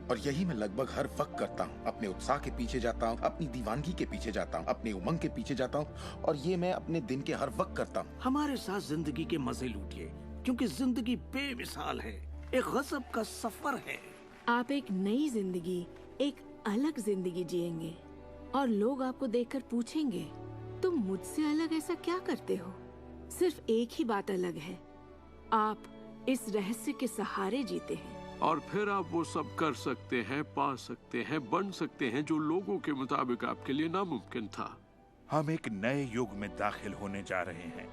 और यही मैं लगभग हर वक्त करता हूँ। अपने उत्साह के पीछे जाता हूँ, अपनी दीवानगी के पीछे जाता हूँ, अपनी उमंग के पीछे जाता हूँ, और ये मैं अपने दिन के हर वक्त करता हूँ। हमारे साथ जिंदगी के मजे लूटिए, क्योंकि जिंदगी बेमिसाल है, एक गजब का सफर है। आप एक नई जिंदगी, एक अलग जिंदगी जिएंगे और लोग आपको देखकर पूछेंगे, तुम मुझसे अलग ऐसा क्या करते हो? सिर्फ एक ही बात अलग है, आप इस रहस्य के सहारे जीते हैं। और फिर आप वो सब कर सकते हैं, पा सकते हैं, बन सकते हैं जो लोगों के मुताबिक आपके लिए नामुमकिन था। हम एक नए युग में दाखिल होने जा रहे हैं,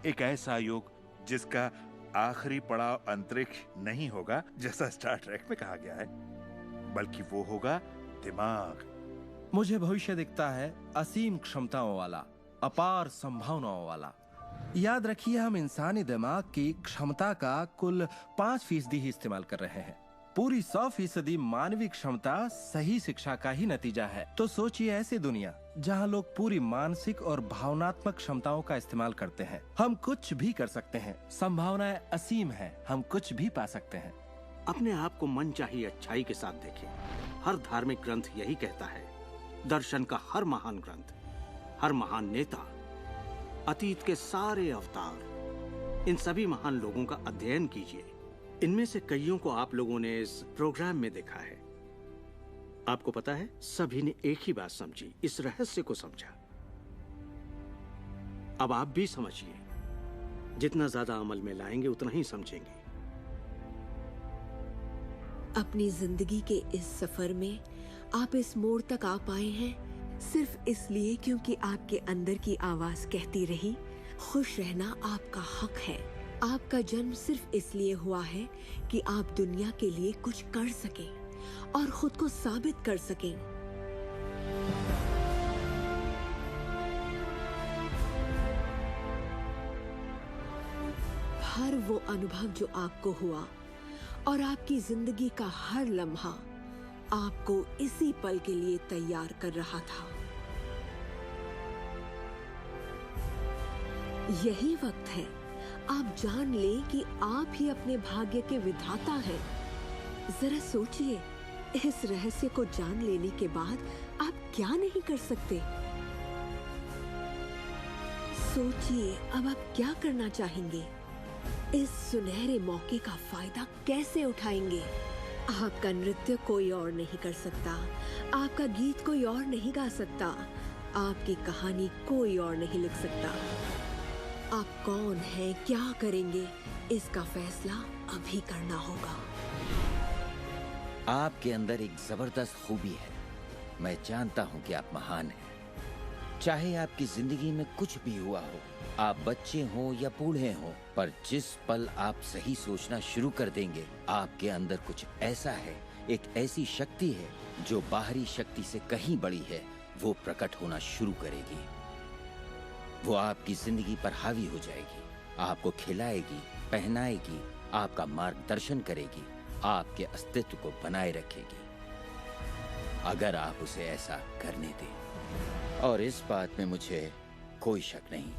एक ऐसा युग जिसका आखिरी पड़ाव अंतरिक्ष नहीं होगा जैसा स्टार ट्रेक में कहा गया है, बल्कि वो होगा दिमाग। मुझे भविष्य दिखता है असीम क्षमताओं वाला, अपार संभावनाओं वाला। याद रखिए, हम इंसानी दिमाग की क्षमता का कुल 5% ही इस्तेमाल कर रहे हैं। पूरी 100% मानवीय क्षमता सही शिक्षा का ही नतीजा है। तो सोचिए ऐसी दुनिया जहां लोग पूरी मानसिक और भावनात्मक क्षमताओं का इस्तेमाल करते हैं। हम कुछ भी कर सकते हैं, संभावनाएं असीम है, हम कुछ भी पा सकते हैं। अपने आप को मनचाही अच्छाई के साथ देखें। हर धार्मिक ग्रंथ यही कहता है। दर्शन का हर महान ग्रंथ, हर महान नेता, अतीत के सारे अवतार, इन सभी महान लोगों का अध्ययन कीजिए। इनमें से कईयों को आप लोगों ने इस प्रोग्राम में देखा है। आपको पता है, सभी ने एक ही बात समझी, इस रहस्य को समझा। अब आप भी समझिए। जितना ज्यादा अमल में लाएंगे उतना ही समझेंगे। अपनी जिंदगी के इस सफर में आप इस मोड़ तक आ पाए हैं सिर्फ इसलिए क्योंकि आपके अंदर की आवाज कहती रही, खुश रहना आपका हक है। आपका जन्म सिर्फ इसलिए हुआ है कि आप दुनिया के लिए कुछ कर सकें और खुद को साबित कर सकें। हर वो अनुभव जो आपको हुआ और आपकी जिंदगी का हर लम्हा आपको इसी पल के लिए तैयार कर रहा था। यही वक्त है आप जान लें कि आप ही अपने भाग्य के विधाता हैं। जरा सोचिए, इस रहस्य को जान लेने के बाद आप क्या नहीं कर सकते? सोचिए, अब आप क्या करना चाहेंगे? इस सुनहरे मौके का फायदा कैसे उठाएंगे? आपका नृत्य कोई और नहीं कर सकता, आपका गीत कोई और नहीं गा सकता, आपकी कहानी कोई और नहीं लिख सकता। आप कौन हैं, क्या करेंगे, इसका फैसला अभी करना होगा। आपके अंदर एक जबरदस्त खूबी है। मैं जानता हूं कि आप महान हैं। चाहे आपकी जिंदगी में कुछ भी हुआ हो, आप बच्चे हों या बूढ़े हों, पर जिस पल आप सही सोचना शुरू कर देंगे, आपके अंदर कुछ ऐसा है, एक ऐसी शक्ति है जो बाहरी शक्ति से कहीं बड़ी है, वो प्रकट होना शुरू करेगी। वो आपकी जिंदगी पर हावी हो जाएगी, आपको खिलाएगी, पहनाएगी, आपका मार्गदर्शन करेगी, आपके अस्तित्व को बनाए रखेगी, अगर आप उसे ऐसा करने दें। और इस बात में मुझे कोई शक नहीं